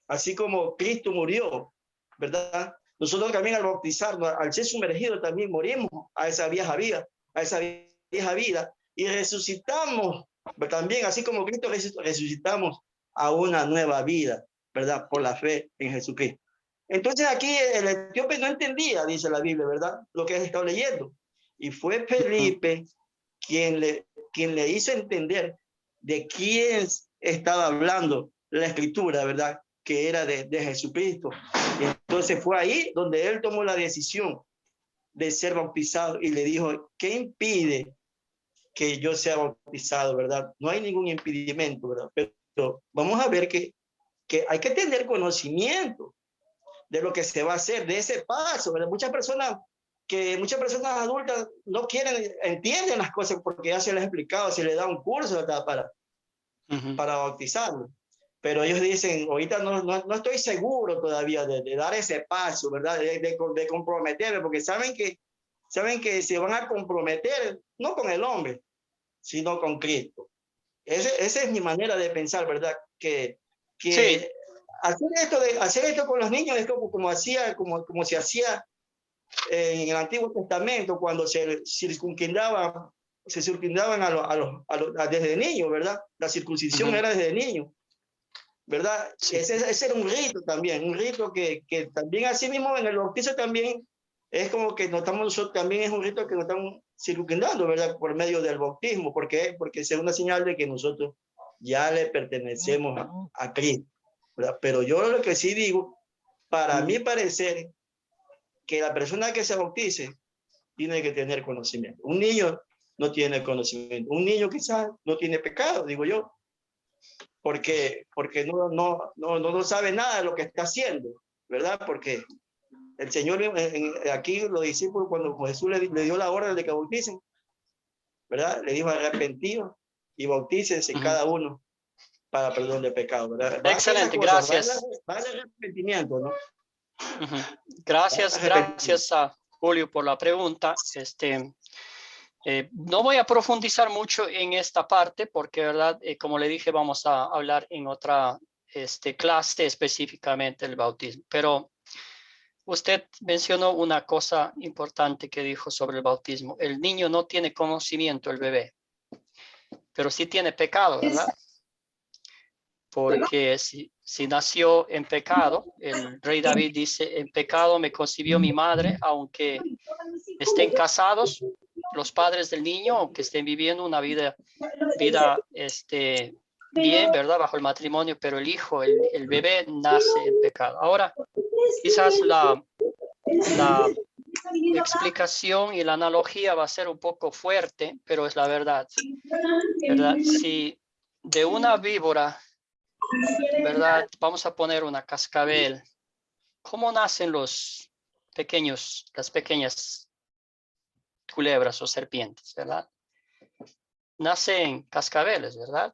así como Cristo murió, ¿verdad? Nosotros también al bautizarnos, al ser sumergidos, también morimos a esa vieja vida, y resucitamos también, así como Cristo resucitamos a una nueva vida, ¿verdad? Por la fe en Jesucristo. Entonces aquí el etíope no entendía, dice la Biblia, ¿verdad?, lo que él estaba leyendo. Y fue Felipe quien le hizo entender de quién estaba hablando la escritura, ¿verdad?, que era de Jesucristo. Y entonces fue ahí donde él tomó la decisión de ser bautizado y le dijo, ¿qué impide que yo sea bautizado, verdad? No hay ningún impedimento, ¿verdad? Pero vamos a ver que hay que tener conocimiento de lo que se va a hacer, de ese paso, ¿verdad? Muchas personas adultas no entienden las cosas porque ya se les ha explicado, se les da un curso, ¿verdad?, para bautizarlo. Pero ellos dicen, ahorita no estoy seguro todavía de dar ese paso, ¿verdad? De comprometerme, porque saben que se van a comprometer no con el hombre, sino con Cristo. Esa es mi manera de pensar, ¿verdad? Que Sí. hacer esto con los niños es como se hacía en el Antiguo Testamento cuando se circuncidaban desde niños, ¿verdad? La circuncisión era desde niños, ¿verdad? Sí. Ese era un rito también, un rito que también así mismo en el bautizo también es como que nosotros también es un rito que nos estamos circuncidando, ¿verdad?, por medio del bautismo. ¿Por qué? Porque es una señal de que nosotros ya le pertenecemos a Cristo, ¿verdad? Pero yo lo que sí digo, para mi parecer, que la persona que se bautice tiene que tener conocimiento. Un niño no tiene conocimiento. Un niño quizás no tiene pecado, digo yo, porque no sabe nada de lo que está haciendo, ¿verdad? Porque El Señor, aquí los discípulos, cuando Jesús le dio la orden de que bauticen, ¿verdad? Le dijo arrepentidos y bautícense cada uno para perdón de pecado, ¿verdad? Excelente, gracias. Va el arrepentimiento, ¿no? Gracias a Julio por la pregunta. No voy a profundizar mucho en esta parte porque, ¿verdad? Como le dije, vamos a hablar en otra clase específicamente del bautismo. Pero usted mencionó una cosa importante que dijo sobre el bautismo. El niño no tiene conocimiento, el bebé, pero sí tiene pecado, ¿verdad? Porque si nació en pecado, el rey David dice, en pecado me concibió mi madre, aunque estén casados los padres del niño, aunque estén viviendo una vida bien, ¿verdad? Bajo el matrimonio, pero el hijo, el bebé nace en pecado. Ahora, quizás la explicación y la analogía va a ser un poco fuerte, pero es la verdad, ¿verdad? Si de una víbora, ¿verdad? Vamos a poner una cascabel. ¿Cómo nacen las pequeñas culebras o serpientes, verdad? Nacen cascabeles, ¿verdad?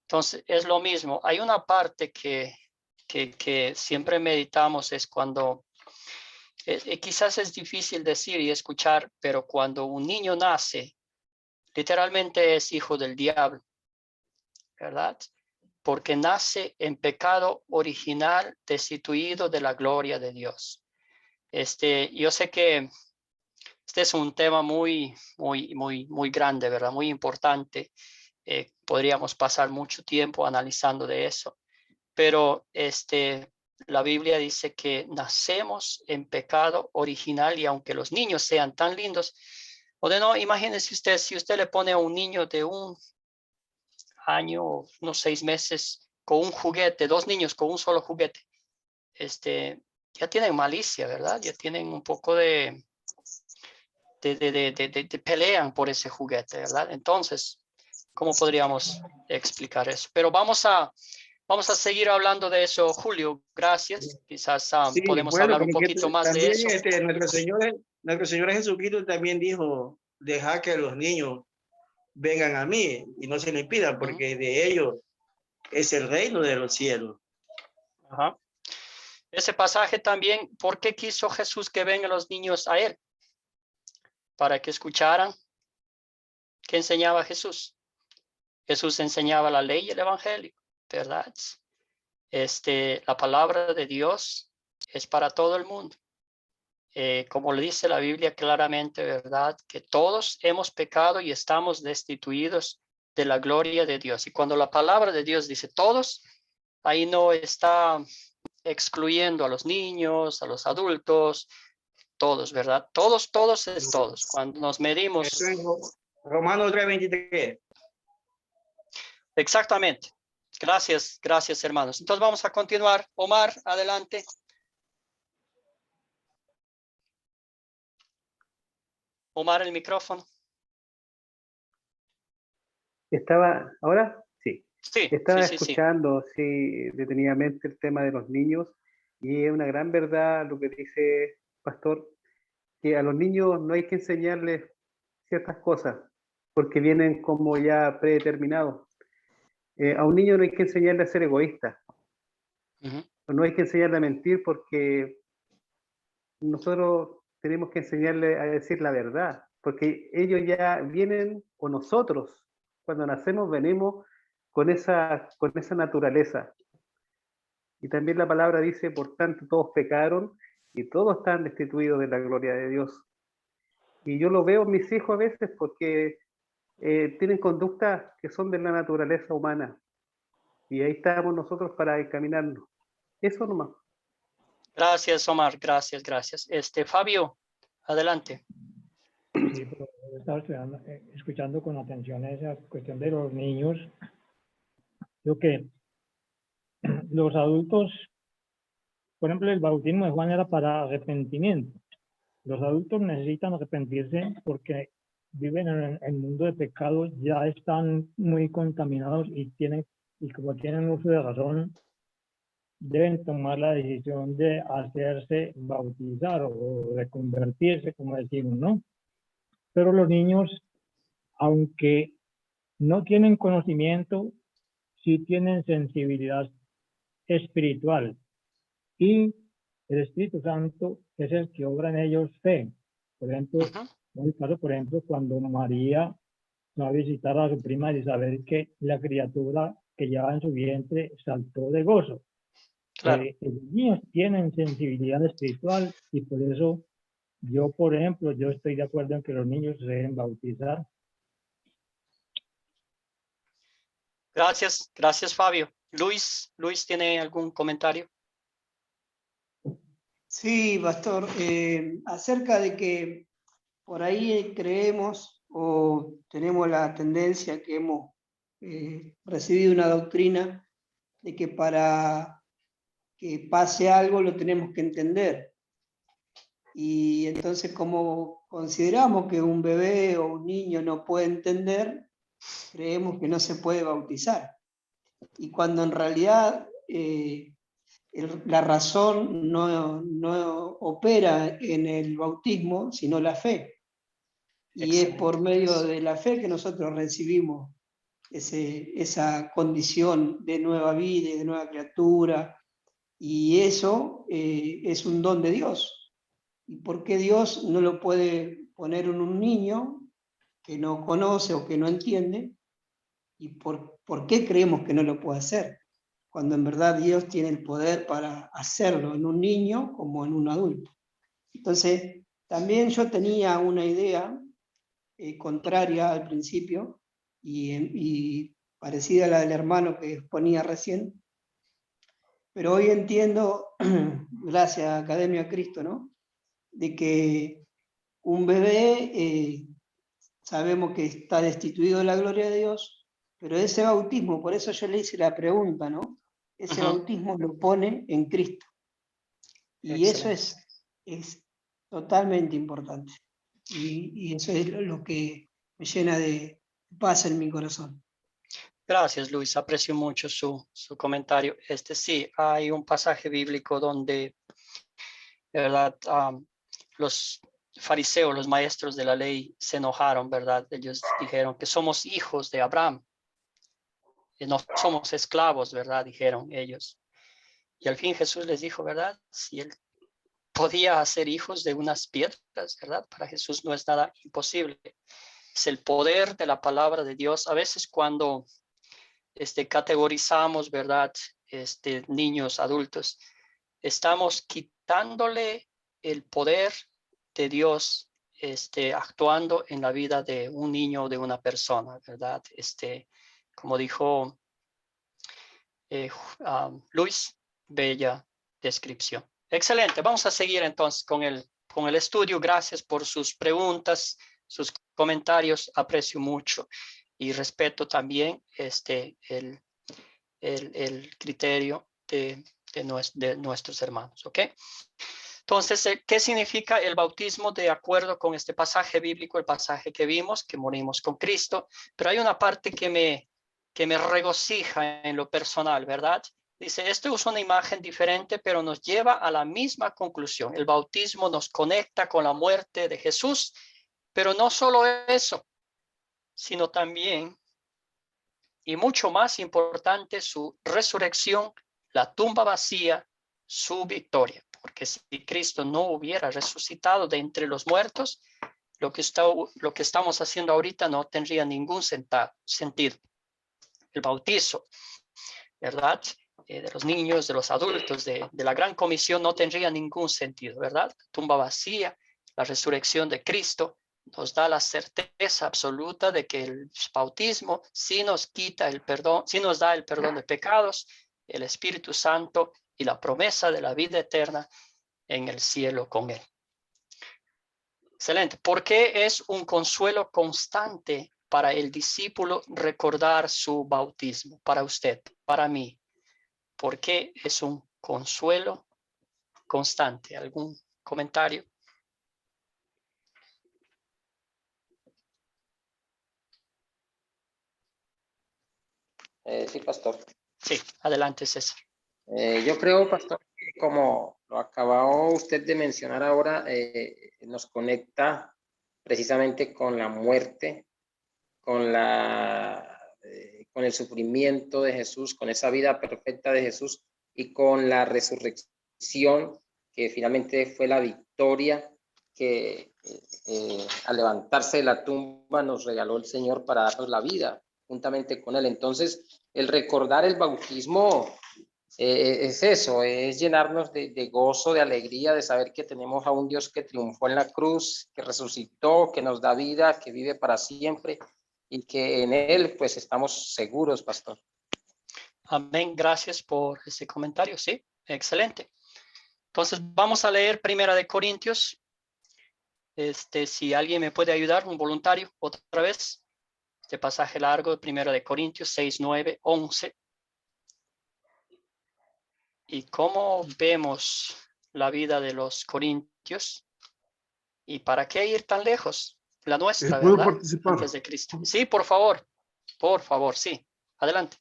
Entonces, es lo mismo. Hay una parte que siempre meditamos, es cuando, quizás es difícil decir y escuchar, pero cuando un niño nace, literalmente es hijo del diablo, ¿verdad? Porque nace en pecado original, destituido de la gloria de Dios. Yo sé que este es un tema muy grande, ¿verdad? Muy importante. Podríamos pasar mucho tiempo analizando de eso, pero la Biblia dice que nacemos en pecado original y aunque los niños sean tan lindos, o de no, imagínese usted, si usted le pone a un niño de 1 año, unos 6 meses, con un juguete, 2 niños con un solo juguete, ya tienen malicia, ¿verdad? Ya tienen un poco de pelean por ese juguete, ¿verdad? Entonces, ¿cómo podríamos explicar eso? Pero vamos a seguir hablando de eso, Julio. Gracias. Quizás podemos hablar un poquito más también, de eso. nuestro Señor Jesucristo también dijo, deja que los niños vengan a mí y no se lo impidan, porque de ellos es el reino de los cielos. Ajá. Ese pasaje también, ¿por qué quiso Jesús que vengan los niños a él? Para que escucharan. ¿Qué enseñaba Jesús? Jesús enseñaba la ley y el evangelio, ¿verdad? La palabra de Dios es para todo el mundo. Como le dice la Biblia claramente, ¿verdad? Que todos hemos pecado y estamos destituidos de la gloria de Dios. Y cuando la palabra de Dios dice todos, ahí no está excluyendo a los niños, a los adultos, todos, ¿verdad? Todos es todos. Cuando nos medimos... Romanos 3:23. Exactamente. Gracias, hermanos. Entonces vamos a continuar. Omar, adelante. Omar, el micrófono. ¿Ahora? Sí. Sí. Estaba escuchando detenidamente el tema de los niños y es una gran verdad lo que dice Pastor, que a los niños no hay que enseñarles ciertas cosas porque vienen como ya predeterminados. A un niño no hay que enseñarle a ser egoísta. No hay que enseñarle a mentir porque nosotros tenemos que enseñarle a decir la verdad, porque ellos ya vienen, o nosotros, cuando nacemos, venimos con esa naturaleza. Y también la palabra dice, por tanto, todos pecaron y todos están destituidos de la gloria de Dios. Y yo lo veo en mis hijos a veces porque tienen conductas que son de la naturaleza humana. Y ahí estamos nosotros para encaminarnos. Eso nomás. Gracias, Omar. Gracias. Fabio, adelante. Sí, pero estaba escuchando con atención esa cuestión de los niños. Yo que los adultos, por ejemplo, el bautismo de Juan era para arrepentimiento. Los adultos necesitan arrepentirse porque viven en el mundo de pecado, ya están muy contaminados y como tienen uso de razón, deben tomar la decisión de hacerse bautizar o de convertirse, como decimos, ¿no? Pero los niños, aunque no tienen conocimiento, sí tienen sensibilidad espiritual. Y el Espíritu Santo es el que obra en ellos fe. Por ejemplo, en el caso, por ejemplo, cuando María va a visitar a su prima Isabel, que la criatura que llevaba en su vientre saltó de gozo. Claro. Los niños tienen sensibilidad espiritual y por eso yo, por ejemplo, yo estoy de acuerdo en que los niños se deben bautizar. Gracias, gracias Fabio. Luis, ¿tiene algún comentario? Sí, pastor, acerca de que por ahí creemos o tenemos la tendencia que hemos recibido una doctrina de que para que pase algo lo tenemos que entender. Y entonces, como consideramos que un bebé o un niño no puede entender, creemos que no se puede bautizar. Y cuando en realidad la razón no opera en el bautismo, sino la fe. Y es por medio de la fe que nosotros recibimos esa condición de nueva vida y de nueva criatura. Y eso es un don de Dios. ¿Y por qué Dios no lo puede poner en un niño que no conoce o que no entiende? ¿Y por qué creemos que no lo puede hacer? Cuando en verdad Dios tiene el poder para hacerlo en un niño como en un adulto. Entonces, también yo tenía una idea contraria al principio y parecida a la del hermano que exponía recién, pero hoy entiendo, gracias a Academia Cristo, ¿no? De que un bebé sabemos que está destituido de la gloria de Dios, pero ese bautismo, por eso yo le hice la pregunta, ¿no? Ese bautismo lo pone en Cristo. Y Excelente. eso es totalmente importante. Y eso es lo que me llena de paz en mi corazón. Gracias, Luis. Aprecio mucho su comentario. Sí, hay un pasaje bíblico donde, ¿verdad? Los fariseos, los maestros de la ley, se enojaron, ¿verdad? Ellos dijeron que somos hijos de Abraham. No somos esclavos, ¿verdad? Dijeron ellos. Y al fin Jesús les dijo, ¿verdad? Si él podía hacer hijos de unas piedras, ¿verdad? Para Jesús no es nada imposible. Es el poder de la palabra de Dios. A veces cuando categorizamos, ¿verdad? Niños, adultos, estamos quitándole el poder de Dios actuando en la vida de un niño o de una persona, ¿verdad? Como dijo Luis, bella descripción. Excelente, vamos a seguir entonces con el estudio. Gracias por sus preguntas, sus comentarios, aprecio mucho y respeto también el criterio de nuestros hermanos, ¿ok? Entonces, ¿qué significa el bautismo de acuerdo con este pasaje bíblico, el pasaje que vimos, que morimos con Cristo? Pero hay una parte que me regocija en lo personal, ¿verdad? Dice, esto es una imagen diferente, pero nos lleva a la misma conclusión. El bautismo nos conecta con la muerte de Jesús, pero no solo eso, sino también, y mucho más importante, su resurrección, la tumba vacía, su victoria. Porque si Cristo no hubiera resucitado de entre los muertos, lo que estamos haciendo ahorita no tendría ningún sentido. El bautizo, ¿verdad? De los niños, de los adultos, de la gran comisión no tendría ningún sentido, ¿verdad? La tumba vacía, la resurrección de Cristo nos da la certeza absoluta de que el bautismo sí nos quita el perdón, sí nos da el perdón de pecados, el Espíritu Santo y la promesa de la vida eterna en el cielo con él. Excelente. ¿Por qué es un consuelo constante para el discípulo recordar su bautismo? Para usted, para mí. ¿Por qué es un consuelo constante? ¿Algún comentario? Sí, pastor. Sí, adelante, César. Yo creo, pastor, que como lo acabó usted de mencionar ahora, nos conecta precisamente con la muerte, con con el sufrimiento de Jesús, con esa vida perfecta de Jesús y con la resurrección, que finalmente fue la victoria que al levantarse de la tumba nos regaló el Señor para darnos la vida juntamente con Él. Entonces, el recordar el bautismo es eso, es llenarnos de gozo, de alegría, de saber que tenemos a un Dios que triunfó en la cruz, que resucitó, que nos da vida, que vive para siempre y que en Él pues estamos seguros, pastor. Amén. Gracias por ese comentario. Sí, excelente. Entonces vamos a leer Primera de Corintios. Si alguien me puede ayudar, un voluntario, otra vez. Este pasaje largo de Primera de Corintios 6, 9, 11. Y cómo vemos la vida de los corintios y para qué ir tan lejos, la nuestra, ¿Puedo ¿verdad? participar? Antes de Cristo. Sí, por favor, sí. Adelante.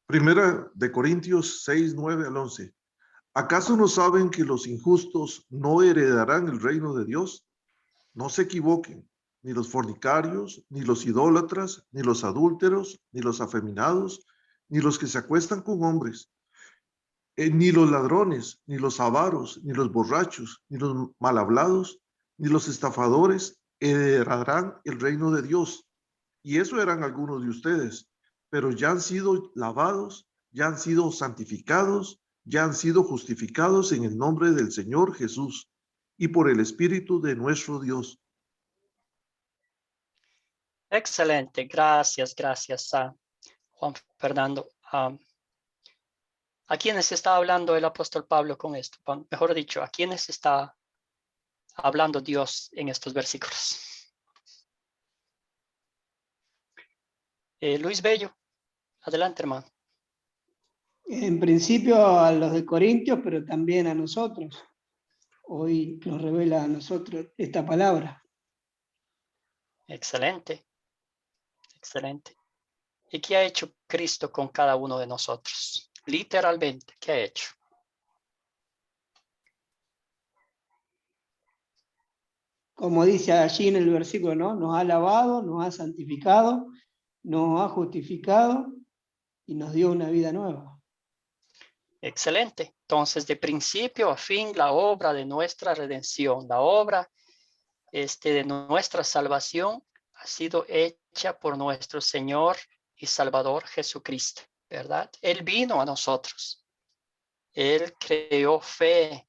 Primera de Corintios 6, 9 al 11. ¿Acaso no saben que los injustos no heredarán el reino de Dios? No se equivoquen, ni los fornicarios, ni los idólatras, ni los adúlteros, ni los afeminados, ni los que se acuestan con hombres, ni los ladrones, ni los avaros, ni los borrachos, ni los mal hablados, ni los estafadores heredarán el reino de Dios. Y eso eran algunos de ustedes, pero ya han sido lavados, ya han sido santificados, ya han sido justificados en el nombre del Señor Jesús y por el Espíritu de nuestro Dios. Excelente. Gracias, Juan Fernando. ¿A quiénes está hablando el apóstol Pablo con esto? Mejor dicho, ¿a quiénes está hablando Dios en estos versículos? Luis Bello, adelante, hermano. En principio a los de Corintios, pero también a nosotros. Hoy nos revela a nosotros esta palabra. Excelente. ¿Y qué ha hecho Cristo con cada uno de nosotros? Literalmente, ¿qué ha hecho? Como dice allí en el versículo, ¿no? Nos ha lavado, nos ha santificado, nos ha justificado y nos dio una vida nueva. Excelente. Entonces, de principio a fin, la obra de nuestra redención, la obra de nuestra salvación ha sido hecha por nuestro Señor y Salvador Jesucristo, ¿verdad? Él vino a nosotros. Él creó fe,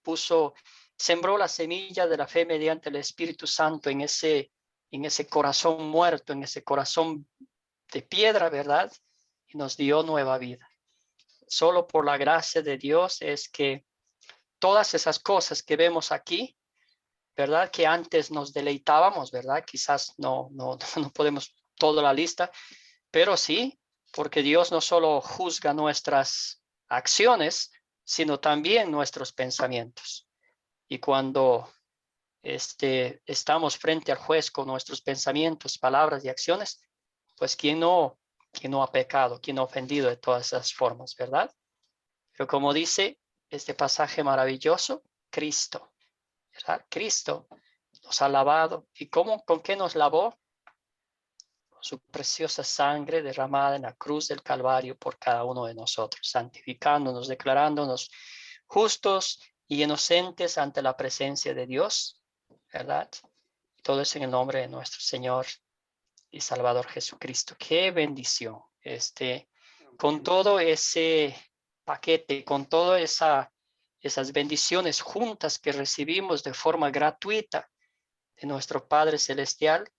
sembró la semilla de la fe mediante el Espíritu Santo en ese corazón muerto, en ese corazón de piedra, ¿verdad? Y nos dio nueva vida. Solo por la gracia de Dios es que todas esas cosas que vemos aquí, ¿verdad? Que antes nos deleitábamos, ¿verdad? Quizás no podemos toda la lista, pero sí, porque Dios no solo juzga nuestras acciones, sino también nuestros pensamientos. Y cuando estamos frente al juez con nuestros pensamientos, palabras y acciones, pues ¿quién no ha pecado, quién no ha ofendido de todas esas formas, ¿verdad? Pero como dice este pasaje maravilloso, Cristo, ¿verdad? Cristo nos ha lavado. ¿Y con qué nos lavó? Con su preciosa sangre derramada en la cruz del Calvario por cada uno de nosotros, santificándonos, declarándonos justos y inocentes ante la presencia de Dios, ¿verdad? Todo es en el nombre de nuestro Señor y Salvador Jesucristo. ¡Qué bendición! Con todo ese paquete, con todas esas bendiciones juntas que recibimos de forma gratuita de nuestro Padre Celestial,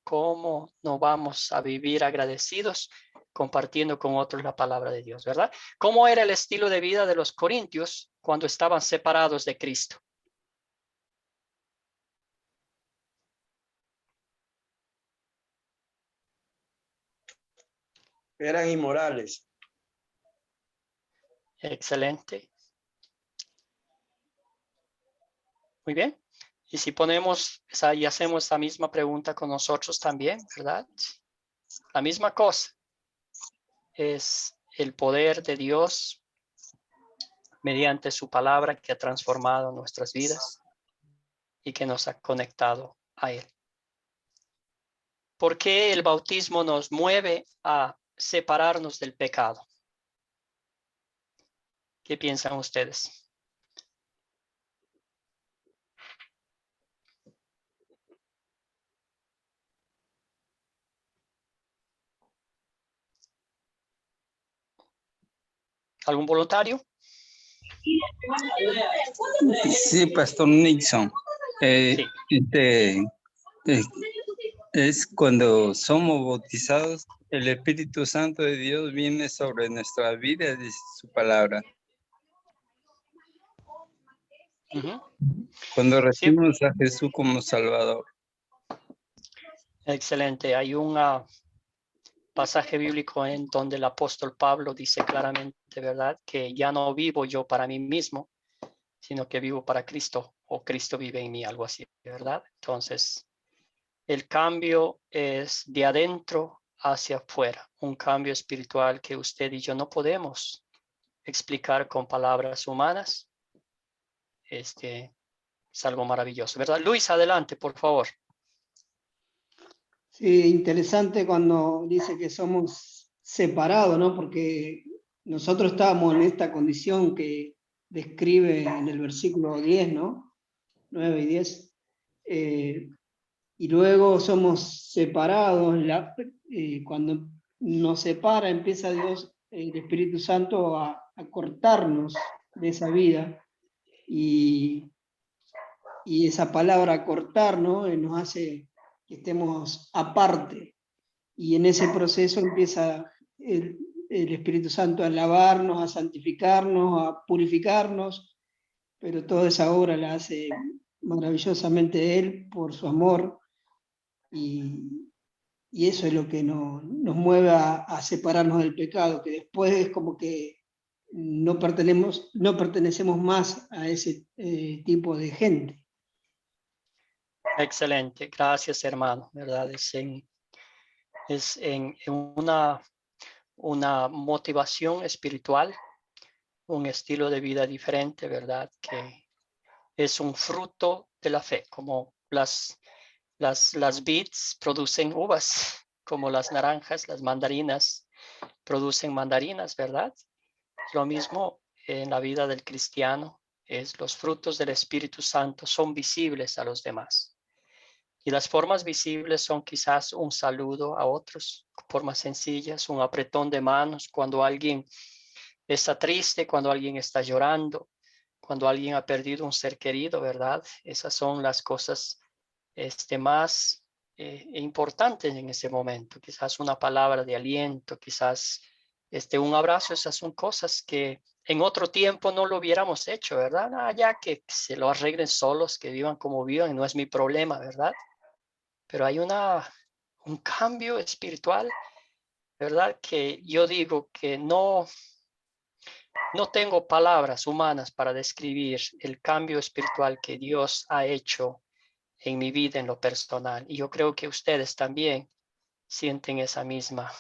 ¿cómo no vamos a vivir agradecidos compartiendo con otros la palabra de Dios, verdad? ¿Cómo era el estilo de vida de los corintios cuando estaban separados de Cristo? Eran inmorales. Excelente. Muy bien. Y si ponemos y hacemos la misma pregunta con nosotros también, ¿verdad? La misma cosa. Es el poder de Dios mediante su palabra que ha transformado nuestras vidas y que nos ha conectado a Él. ¿Por qué el bautismo nos mueve a separarnos del pecado? ¿Qué piensan ustedes? ¿Algún voluntario? Sí, Pastor Nixon. Sí. Es cuando somos bautizados, el Espíritu Santo de Dios viene sobre nuestra vida, dice su palabra. Cuando recibimos a Jesús como Salvador. Excelente. Hay un pasaje bíblico en donde el apóstol Pablo dice claramente, ¿verdad? Que ya no vivo yo para mí mismo, sino que vivo para Cristo, o Cristo vive en mí, algo así, ¿verdad? Entonces, el cambio es de adentro hacia afuera, un cambio espiritual que usted y yo no podemos explicar con palabras humanas. Es algo maravilloso, ¿verdad? Luis, adelante, por favor. Sí, interesante cuando dice que somos separados, ¿no? Porque nosotros estábamos en esta condición que describe en el versículo 10, ¿no? 9 y 10. Y luego somos separados. Cuando nos separa, empieza Dios, el Espíritu Santo, a cortarnos de esa vida. Y esa palabra cortar, ¿no? Nos hace que estemos aparte. Y en ese proceso empieza el Espíritu Santo a lavarnos, a santificarnos, a purificarnos, pero toda esa obra la hace maravillosamente Él por su amor, y eso es lo que nos mueve a separarnos del pecado, que después es como que no pertenecemos más a ese tipo de gente. Excelente, gracias, hermano, ¿verdad? Es en una motivación espiritual, un estilo de vida diferente, ¿verdad? Que es un fruto de la fe, como las vids producen uvas, como las naranjas, las mandarinas producen mandarinas, ¿verdad? Lo mismo en la vida del cristiano, los frutos del Espíritu Santo son visibles a los demás. Y las formas visibles son quizás un saludo a otros, formas sencillas, un apretón de manos cuando alguien está triste, cuando alguien está llorando, cuando alguien ha perdido un ser querido, ¿verdad? Esas son las cosas más importantes en ese momento. Quizás una palabra de aliento, quizás un abrazo. Esas son cosas que en otro tiempo no lo hubiéramos hecho, ¿verdad? Ya que se lo arreglen solos, que vivan como vivan, no es mi problema, ¿verdad? Pero hay un cambio espiritual, ¿verdad? Que yo digo que no tengo palabras humanas para describir el cambio espiritual que Dios ha hecho en mi vida en lo personal. Y yo creo que ustedes también sienten esa misma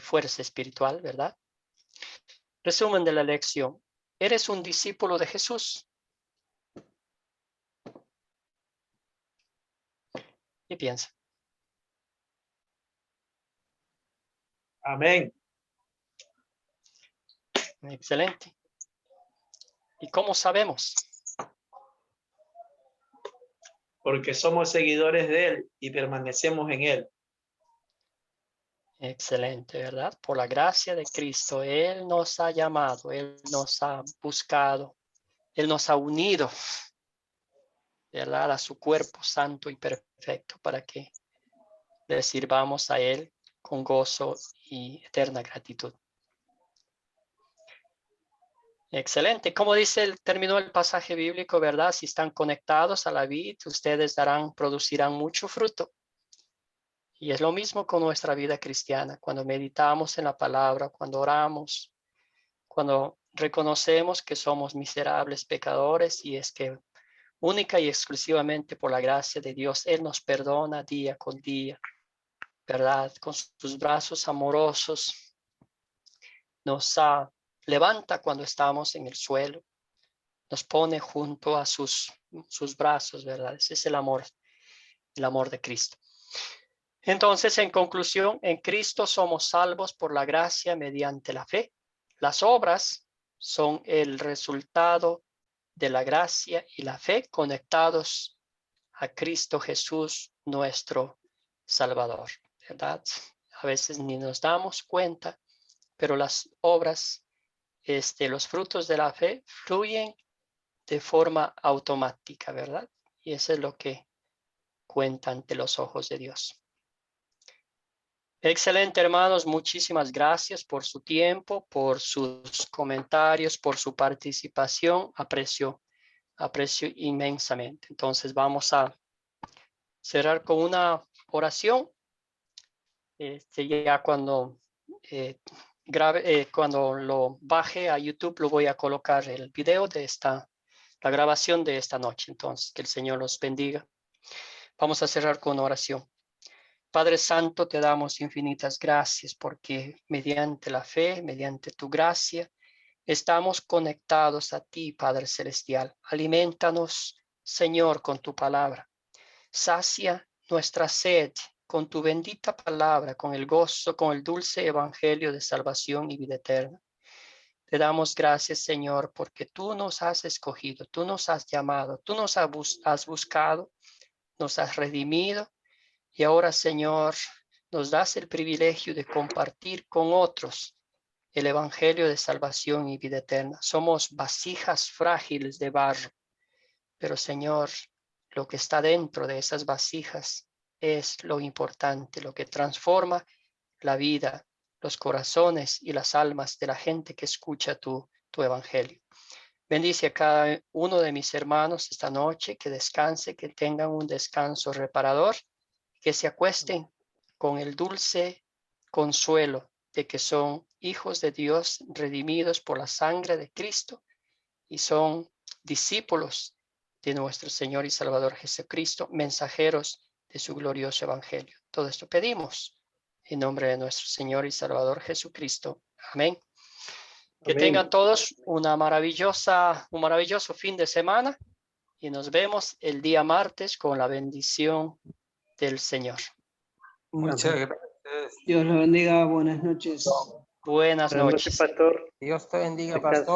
fuerza espiritual, ¿verdad? Resumen de la lección. ¿Eres un discípulo de Jesús? ¿Qué piensa? Amén. Excelente. ¿Y cómo sabemos? Porque somos seguidores de Él y permanecemos en Él. Excelente, ¿verdad? Por la gracia de Cristo, Él nos ha llamado, Él nos ha buscado, Él nos ha unido, ¿verdad? A su cuerpo santo y perfecto para que le sirvamos a Él con gozo y eterna gratitud. Excelente. Como terminó el pasaje bíblico, ¿verdad? Si están conectados a la vid, ustedes producirán mucho fruto. Y es lo mismo con nuestra vida cristiana. Cuando meditamos en la palabra, cuando oramos, cuando reconocemos que somos miserables pecadores, y es que única y exclusivamente por la gracia de Dios, Él nos perdona día con día, ¿verdad? Con sus brazos amorosos nos ha levanta cuando estamos en el suelo, nos pone junto a sus brazos, ¿verdad? Ese es el amor de Cristo. Entonces, en conclusión, en Cristo somos salvos por la gracia mediante la fe. Las obras son el resultado de la gracia y la fe conectados a Cristo Jesús, nuestro Salvador, ¿verdad? A veces ni nos damos cuenta, pero las obras, los frutos de la fe fluyen de forma automática, ¿verdad? Y eso es lo que cuenta ante los ojos de Dios. Excelente, hermanos. Muchísimas gracias por su tiempo, por sus comentarios, por su participación. Aprecio inmensamente. Entonces vamos a cerrar con una oración. Ya cuando cuando lo baje a YouTube, lo voy a colocar el video de la grabación de esta noche. Entonces, que el Señor los bendiga. Vamos a cerrar con una oración. Padre Santo, te damos infinitas gracias porque mediante la fe, mediante tu gracia, estamos conectados a ti, Padre Celestial. Aliméntanos, Señor, con tu palabra. Sacia nuestra sed con tu bendita palabra, con el gozo, con el dulce evangelio de salvación y vida eterna. Te damos gracias, Señor, porque tú nos has escogido, tú nos has llamado, tú nos has buscado, nos has redimido. Y ahora, Señor, nos das el privilegio de compartir con otros el evangelio de salvación y vida eterna. Somos vasijas frágiles de barro, pero, Señor, lo que está dentro de esas vasijas es lo importante, lo que transforma la vida, los corazones y las almas de la gente que escucha tu evangelio. Bendice a cada uno de mis hermanos esta noche, que descanse, que tengan un descanso reparador, que se acuesten con el dulce consuelo de que son hijos de Dios redimidos por la sangre de Cristo y son discípulos de nuestro Señor y Salvador Jesucristo, mensajeros de su glorioso evangelio. Todo esto pedimos en nombre de nuestro Señor y Salvador Jesucristo. Amén. Que tengan todos un maravilloso fin de semana y nos vemos el día martes con la bendición del Señor. Muchas gracias. Dios los bendiga. Buenas noches. Buenas noches. Pastor. Dios te bendiga, Descanse. pastor.